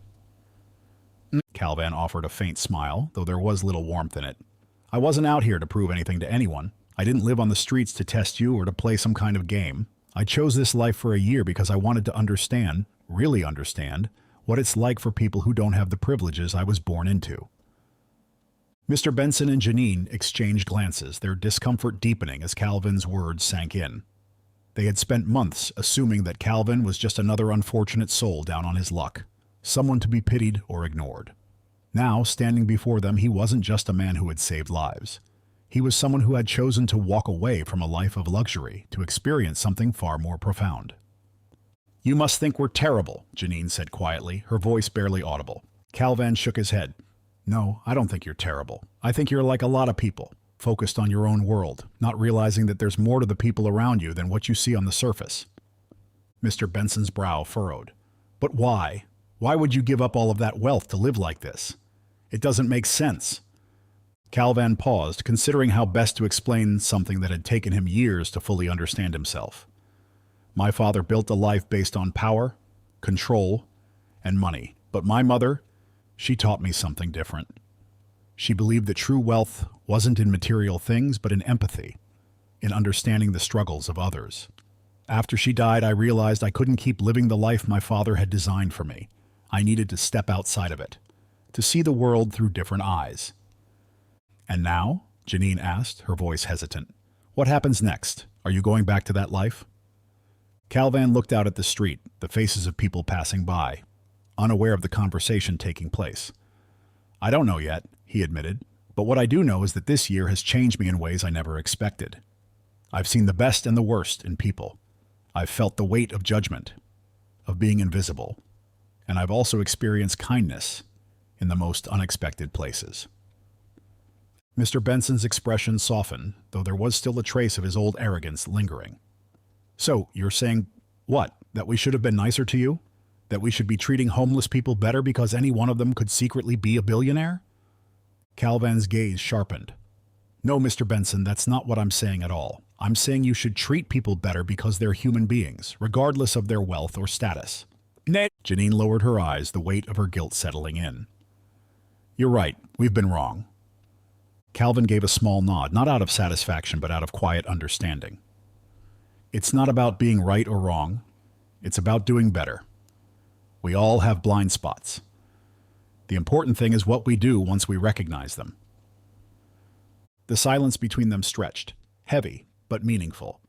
Calvin offered a faint smile, though there was little warmth in it. I wasn't out here to prove anything to anyone. I didn't live on the streets to test you or to play some kind of game. I chose this life for a year because I wanted to understand, really understand, what it's like for people who don't have the privileges I was born into. Mr. Benson and Janine exchanged glances, their discomfort deepening as Calvin's words sank in. They had spent months assuming that Calvin was just another unfortunate soul down on his luck, someone to be pitied or ignored. Now, standing before them, he wasn't just a man who had saved lives. He was someone who had chosen to walk away from a life of luxury to experience something far more profound. "You must think we're terrible," Janine said quietly, her voice barely audible. Calvin shook his head. "No, I don't think you're terrible. I think you're like a lot of people, focused on your own world, not realizing that there's more to the people around you than what you see on the surface." Mr. Benson's brow furrowed. "But why? Why would you give up all of that wealth to live like this? It doesn't make sense." Calvin paused, considering how best to explain something that had taken him years to fully understand himself. "My father built a life based on power, control, and money. But my mother, she taught me something different. She believed that true wealth wasn't in material things, but in empathy, in understanding the struggles of others. After she died, I realized I couldn't keep living the life my father had designed for me. I needed to step outside of it, to see the world through different eyes." "And now?" Janine asked, her voice hesitant. "What happens next? Are you going back to that life?" Calvin looked out at the street, the faces of people passing by, unaware of the conversation taking place. "I don't know yet," he admitted, "but what I do know is that this year has changed me in ways I never expected. I've seen the best and the worst in people. I've felt the weight of judgment, of being invisible, and I've also experienced kindness in the most unexpected places." Mr. Benson's expression softened, though there was still a trace of his old arrogance lingering. "So, you're saying, what, that we should have been nicer to you? That we should be treating homeless people better because any one of them could secretly be a billionaire?" Calvin's gaze sharpened. "No, Mr. Benson, that's not what I'm saying at all. I'm saying you should treat people better because they're human beings, regardless of their wealth or status." "Ned!" Janine lowered her eyes, the weight of her guilt settling in. "You're right. We've been wrong." Calvin gave a small nod, not out of satisfaction, but out of quiet understanding. "It's not about being right or wrong. It's about doing better. We all have blind spots. The important thing is what we do once we recognize them." The silence between them stretched, heavy but meaningful.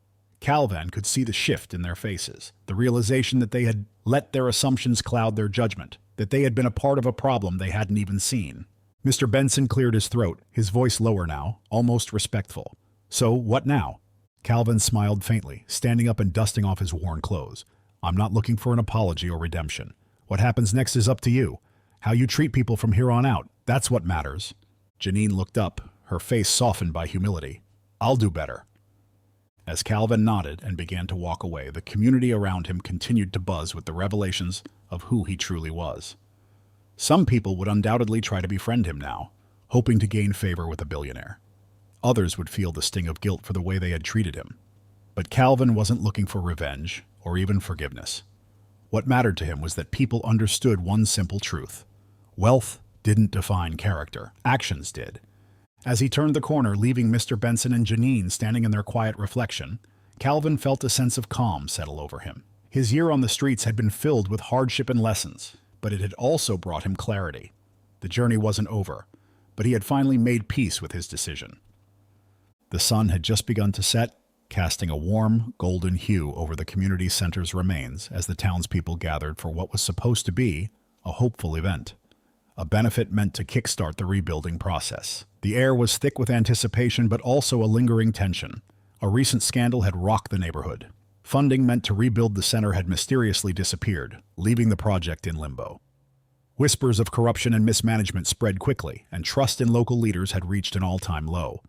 Calvin could see the shift in their faces, the realization that they had let their assumptions cloud their judgment, that they had been a part of a problem they hadn't even seen. Mr. Benson cleared his throat, his voice lower now, almost respectful. "So, what now?" Calvin smiled faintly, standing up and dusting off his worn clothes. "I'm not looking for an apology or redemption. What happens next is up to you. How you treat people from here on out, that's what matters." Janine looked up, her face softened by humility. "I'll do better." As Calvin nodded and began to walk away, the community around him continued to buzz with the revelations of who he truly was. Some people would undoubtedly try to befriend him now, hoping to gain favor with a billionaire. Others would feel the sting of guilt for the way they had treated him. But Calvin wasn't looking for revenge or even forgiveness. What mattered to him was that people understood one simple truth. Wealth didn't define character. Actions did. As he turned the corner, leaving Mr. Benson and Janine standing in their quiet reflection, Calvin felt a sense of calm settle over him. His year on the streets had been filled with hardship and lessons, but it had also brought him clarity. The journey wasn't over, but he had finally made peace with his decision. The sun had just begun to set, casting a warm, golden hue over the community center's remains as the townspeople gathered for what was supposed to be a hopeful event, a benefit meant to kickstart the rebuilding process. The air was thick with anticipation, but also a lingering tension. A recent scandal had rocked the neighborhood. Funding meant to rebuild the center had mysteriously disappeared, leaving the project in limbo. Whispers of corruption and mismanagement spread quickly, and trust in local leaders had reached an all-time low.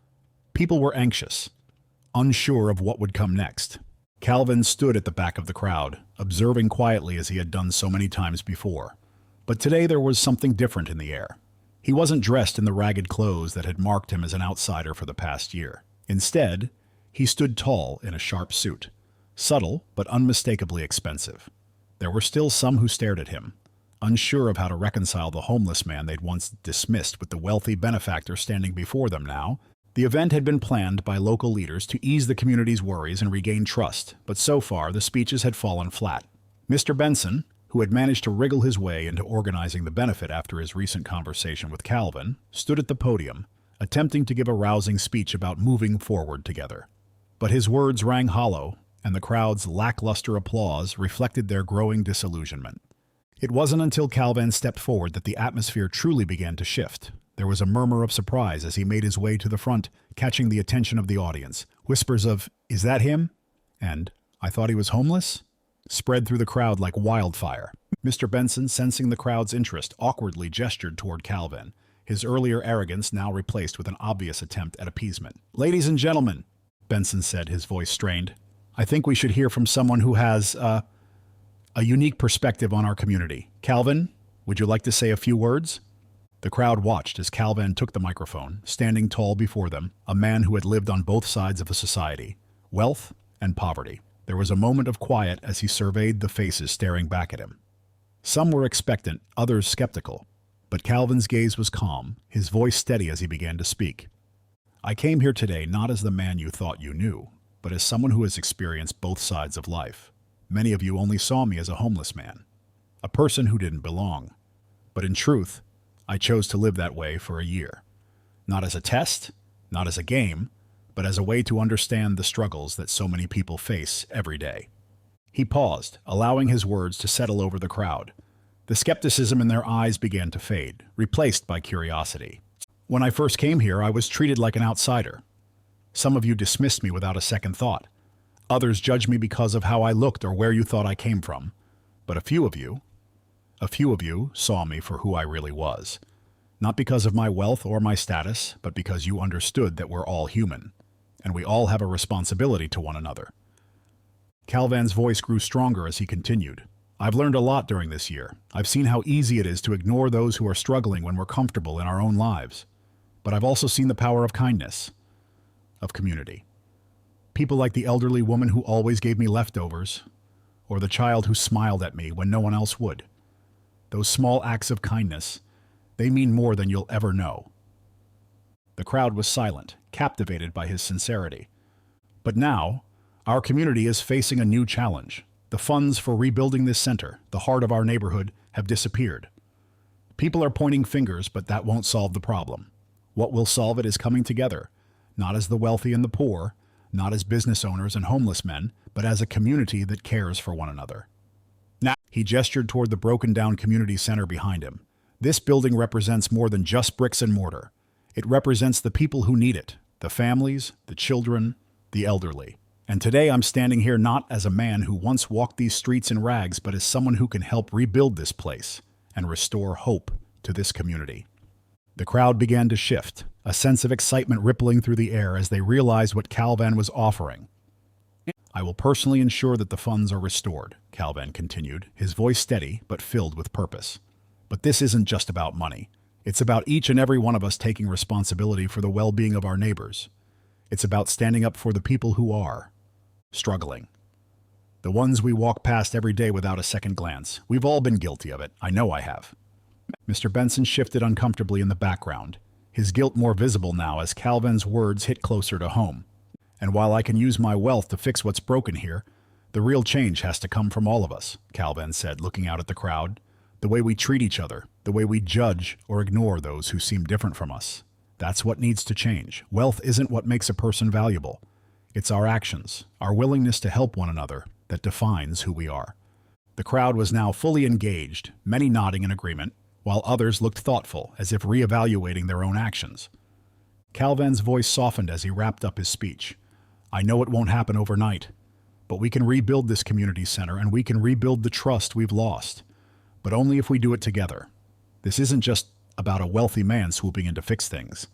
People were anxious, unsure of what would come next. Calvin stood at the back of the crowd, observing quietly as he had done so many times before. But today there was something different in the air. He wasn't dressed in the ragged clothes that had marked him as an outsider for the past year. Instead, he stood tall in a sharp suit, subtle but unmistakably expensive. There were still some who stared at him, unsure of how to reconcile the homeless man they'd once dismissed with the wealthy benefactor standing before them now. The event had been planned by local leaders to ease the community's worries and regain trust, but so far the speeches had fallen flat. Mr. Benson, who had managed to wriggle his way into organizing the benefit after his recent conversation with Calvin, stood at the podium, attempting to give a rousing speech about moving forward together. But his words rang hollow, and the crowd's lackluster applause reflected their growing disillusionment. It wasn't until Calvin stepped forward that the atmosphere truly began to shift. There was a murmur of surprise as he made his way to the front, catching the attention of the audience. Whispers of, "Is that him?" and "I thought he was homeless?" spread through the crowd like wildfire. Mr. Benson, sensing the crowd's interest, awkwardly gestured toward Calvin, his earlier arrogance now replaced with an obvious attempt at appeasement. "Ladies and gentlemen," Benson said, his voice strained, "I think we should hear from someone who has, a unique perspective on our community. Calvin, would you like to say a few words?" The crowd watched as Calvin took the microphone, standing tall before them, a man who had lived on both sides of a society, wealth and poverty. There was a moment of quiet as he surveyed the faces staring back at him. Some were expectant, others skeptical, but Calvin's gaze was calm, his voice steady as he began to speak. "I came here today not as the man you thought you knew, but as someone who has experienced both sides of life. Many of you only saw me as a homeless man, a person who didn't belong. But in truth, I chose to live that way for a year. Not as a test, not as a game, but as a way to understand the struggles that so many people face every day." He paused, allowing his words to settle over the crowd. The skepticism in their eyes began to fade, replaced by curiosity. "When I first came here, I was treated like an outsider. Some of you dismissed me without a second thought. Others judged me because of how I looked or where you thought I came from. But a few of you saw me for who I really was. Not because of my wealth or my status, but because you understood that we're all human, and we all have a responsibility to one another." Calvin's voice grew stronger as he continued. "I've learned a lot during this year. I've seen how easy it is to ignore those who are struggling when we're comfortable in our own lives. But I've also seen the power of kindness, of community. People like the elderly woman who always gave me leftovers, or the child who smiled at me when no one else would. Those small acts of kindness, they mean more than you'll ever know." The crowd was silent, captivated by his sincerity. But now, our community is facing a new challenge. The funds for rebuilding this center, the heart of our neighborhood, have disappeared. People are pointing fingers, but that won't solve the problem. What will solve it is coming together, not as the wealthy and the poor, not as business owners and homeless men, but as a community that cares for one another. Now, he gestured toward the broken-down community center behind him. "This building represents more than just bricks and mortar. It represents the people who need it, the families, the children, the elderly. And today I'm standing here not as a man who once walked these streets in rags, but as someone who can help rebuild this place and restore hope to this community." The crowd began to shift, a sense of excitement rippling through the air as they realized what Calvin was offering. "I will personally ensure that the funds are restored," Calvin continued, his voice steady but filled with purpose. "But this isn't just about money. It's about each and every one of us taking responsibility for the well-being of our neighbors. It's about standing up for the people who are struggling. The ones we walk past every day without a second glance. We've all been guilty of it. I know I have." Mr. Benson shifted uncomfortably in the background, his guilt more visible now as Calvin's words hit closer to home. "And while I can use my wealth to fix what's broken here, the real change has to come from all of us," Calvin said, looking out at the crowd. "The way we treat each other, the way we judge or ignore those who seem different from us. That's what needs to change. Wealth isn't what makes a person valuable. It's our actions, our willingness to help one another, that defines who we are." The crowd was now fully engaged, many nodding in agreement, while others looked thoughtful, as if reevaluating their own actions. Calvin's voice softened as he wrapped up his speech. "I know it won't happen overnight, but we can rebuild this community center and we can rebuild the trust we've lost. But only if we do it together. This isn't just about a wealthy man swooping in to fix things.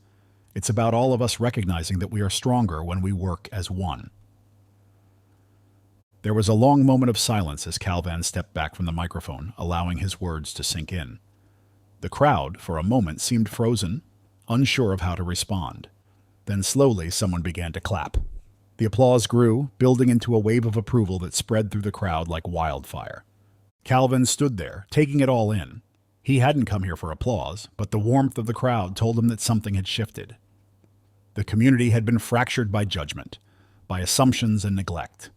It's about all of us recognizing that we are stronger when we work as one." There was a long moment of silence as Calvin stepped back from the microphone, allowing his words to sink in. The crowd, for a moment, seemed frozen, unsure of how to respond. Then slowly someone began to clap. The applause grew, building into a wave of approval that spread through the crowd like wildfire. Calvin stood there, taking it all in. He hadn't come here for applause, but the warmth of the crowd told him that something had shifted. The community had been fractured by judgment, by assumptions and neglect.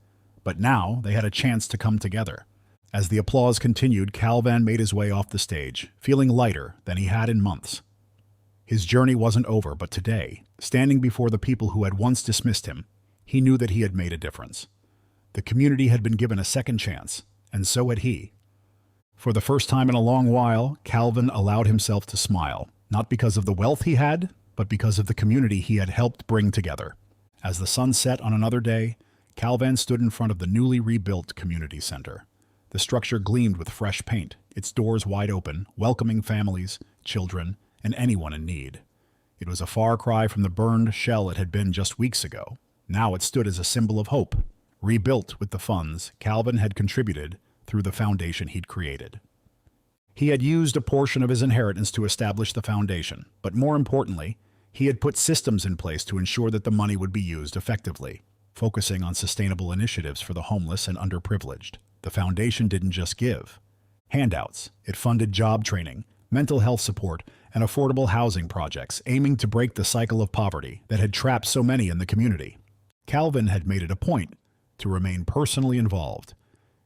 But now they had a chance to come together. As the applause continued, Calvin made his way off the stage, feeling lighter than he had in months. His journey wasn't over, but today, standing before the people who had once dismissed him, he knew that he had made a difference. The community had been given a second chance, and so had he. For the first time in a long while, Calvin allowed himself to smile, not because of the wealth he had, but because of the community he had helped bring together. As the sun set on another day, Calvin stood in front of the newly rebuilt community center. The structure gleamed with fresh paint, its doors wide open, welcoming families, children, and anyone in need. It was a far cry from the burned shell it had been just weeks ago. Now it stood as a symbol of hope, rebuilt with the funds Calvin had contributed through the foundation he'd created. He had used a portion of his inheritance to establish the foundation, but more importantly, he had put systems in place to ensure that the money would be used effectively, focusing on sustainable initiatives for the homeless and underprivileged. The foundation didn't just give handouts. It funded job training, mental health support, and affordable housing projects aiming to break the cycle of poverty that had trapped so many in the community. Calvin had made it a point to remain personally involved.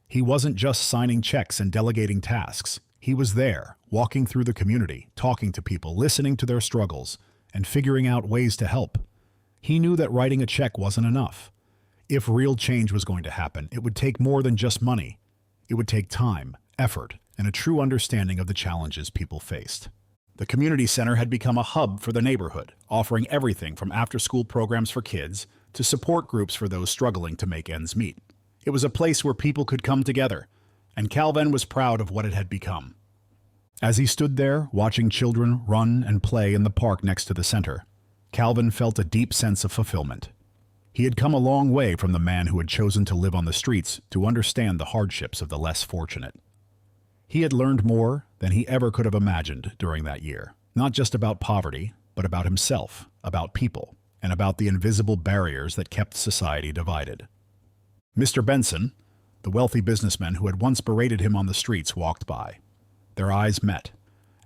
He wasn't just signing checks and delegating tasks. He was there, walking through the community, talking to people, listening to their struggles, and figuring out ways to help. He knew that writing a check wasn't enough. If real change was going to happen, it would take more than just money. It would take time, effort, and a true understanding of the challenges people faced. The community center had become a hub for the neighborhood, offering everything from after-school programs for kids to support groups for those struggling to make ends meet. It was a place where people could come together, and Calvin was proud of what it had become. As he stood there, watching children run and play in the park next to the center, Calvin felt a deep sense of fulfillment. He had come a long way from the man who had chosen to live on the streets to understand the hardships of the less fortunate. He had learned more than he ever could have imagined during that year, not just about poverty, but about himself, about people, and about the invisible barriers that kept society divided. Mr. Benson, the wealthy businessman who had once berated him on the streets, walked by. Their eyes met,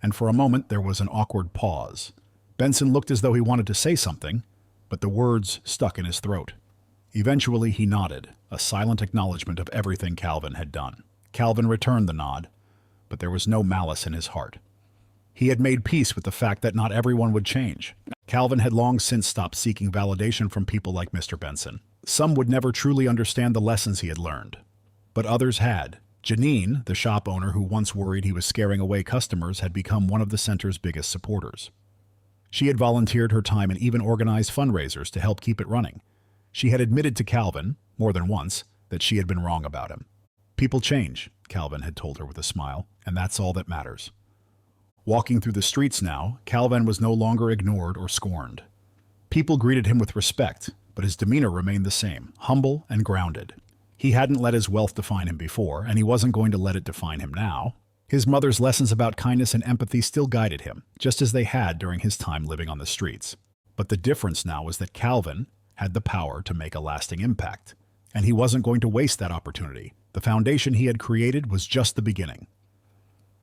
and for a moment there was an awkward pause. Benson looked as though he wanted to say something, but the words stuck in his throat. Eventually he nodded, a silent acknowledgement of everything Calvin had done. Calvin returned the nod, but there was no malice in his heart. He had made peace with the fact that not everyone would change. Calvin had long since stopped seeking validation from people like Mr. Benson. Some would never truly understand the lessons he had learned, but others had. Janine, the shop owner who once worried he was scaring away customers, had become one of the center's biggest supporters. She had volunteered her time and even organized fundraisers to help keep it running. She had admitted to Calvin, more than once, that she had been wrong about him. People change, Calvin had told her with a smile, and that's all that matters. Walking through the streets now, Calvin was no longer ignored or scorned. People greeted him with respect, but his demeanor remained the same, humble and grounded. He hadn't let his wealth define him before, and he wasn't going to let it define him now. His mother's lessons about kindness and empathy still guided him, just as they had during his time living on the streets. But the difference now was that Calvin had the power to make a lasting impact, and he wasn't going to waste that opportunity. The foundation he had created was just the beginning.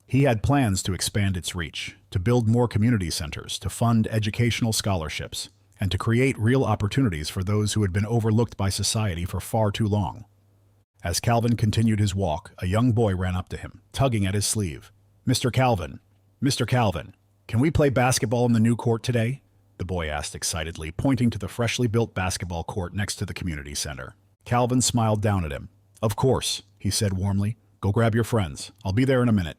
He had plans to expand its reach, to build more community centers, to fund educational scholarships, and to create real opportunities for those who had been overlooked by society for far too long. As Calvin continued his walk, a young boy ran up to him, tugging at his sleeve. Mr. Calvin, can we play basketball in the new court today?" the boy asked excitedly, pointing to the freshly built basketball court next to the community center. Calvin smiled down at him. "Of course," he said warmly. "Go grab your friends. I'll be there in a minute."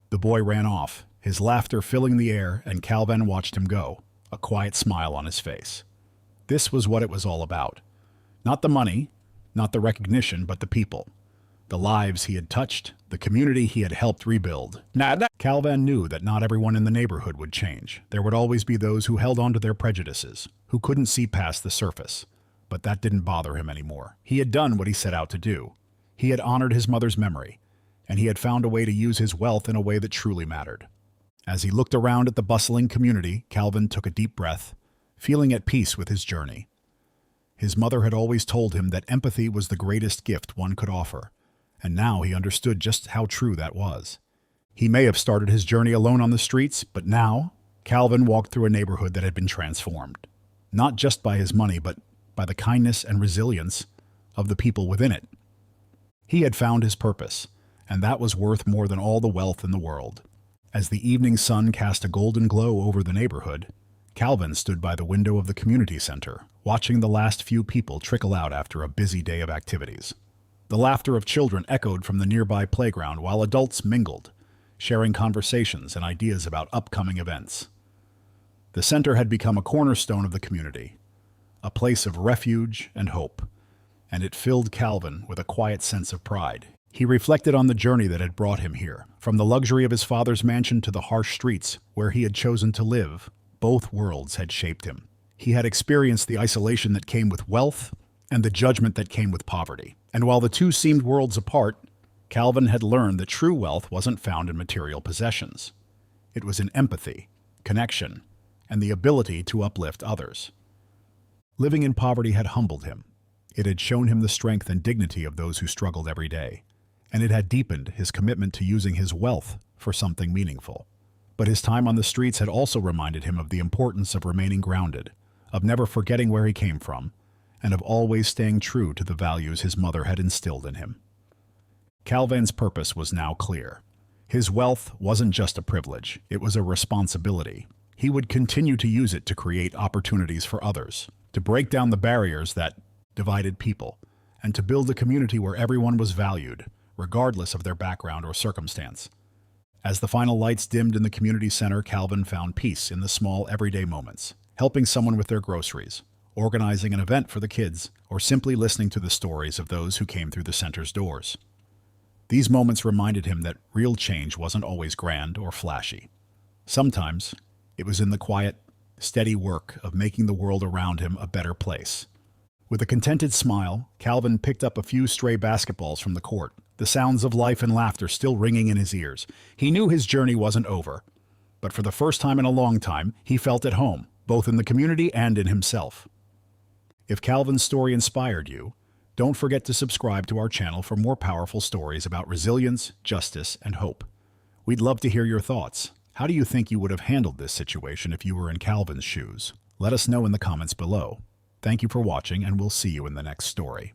The boy ran off, his laughter filling the air, and Calvin watched him go, a quiet smile on his face. This was what it was all about. Not the money, not the recognition, but the people. The lives he had touched, the community he had helped rebuild. Calvin knew that not everyone in the neighborhood would change. There would always be those who held on to their prejudices, who couldn't see past the surface. But that didn't bother him anymore. He had done what he set out to do. He had honored his mother's memory, and he had found a way to use his wealth in a way that truly mattered. As he looked around at the bustling community, Calvin took a deep breath, feeling at peace with his journey. His mother had always told him that empathy was the greatest gift one could offer, and now he understood just how true that was. He may have started his journey alone on the streets, but now Calvin walked through a neighborhood that had been transformed, not just by his money, but by the kindness and resilience of the people within it. He had found his purpose, and that was worth more than all the wealth in the world. As the evening sun cast a golden glow over the neighborhood, Calvin stood by the window of the community center, watching the last few people trickle out after a busy day of activities. The laughter of children echoed from the nearby playground while adults mingled, sharing conversations and ideas about upcoming events. The center had become a cornerstone of the community, a place of refuge and hope, and it filled Calvin with a quiet sense of pride. He reflected on the journey that had brought him here. From the luxury of his father's mansion to the harsh streets where he had chosen to live, both worlds had shaped him. He had experienced the isolation that came with wealth and the judgment that came with poverty. And while the two seemed worlds apart, Calvin had learned that true wealth wasn't found in material possessions. It was in empathy, connection, and the ability to uplift others. Living in poverty had humbled him. It had shown him the strength and dignity of those who struggled every day, and it had deepened his commitment to using his wealth for something meaningful. But his time on the streets had also reminded him of the importance of remaining grounded, of never forgetting where he came from, and of always staying true to the values his mother had instilled in him. Calvin's purpose was now clear. His wealth wasn't just a privilege, it was a responsibility. He would continue to use it to create opportunities for others, to break down the barriers that divided people, and to build a community where everyone was valued, regardless of their background or circumstance. As the final lights dimmed in the community center, Calvin found peace in the small, everyday moments, helping someone with their groceries, organizing an event for the kids, or simply listening to the stories of those who came through the center's doors. These moments reminded him that real change wasn't always grand or flashy. Sometimes, it was in the quiet, steady work of making the world around him a better place. With a contented smile, Calvin picked up a few stray basketballs from the court, the sounds of life and laughter still ringing in his ears. He knew his journey wasn't over, but for the first time in a long time, he felt at home, both in the community and in himself. If Calvin's story inspired you, don't forget to subscribe to our channel for more powerful stories about resilience, justice, and hope. We'd love to hear your thoughts. How do you think you would have handled this situation if you were in Calvin's shoes? Let us know in the comments below. Thank you for watching, and we'll see you in the next story.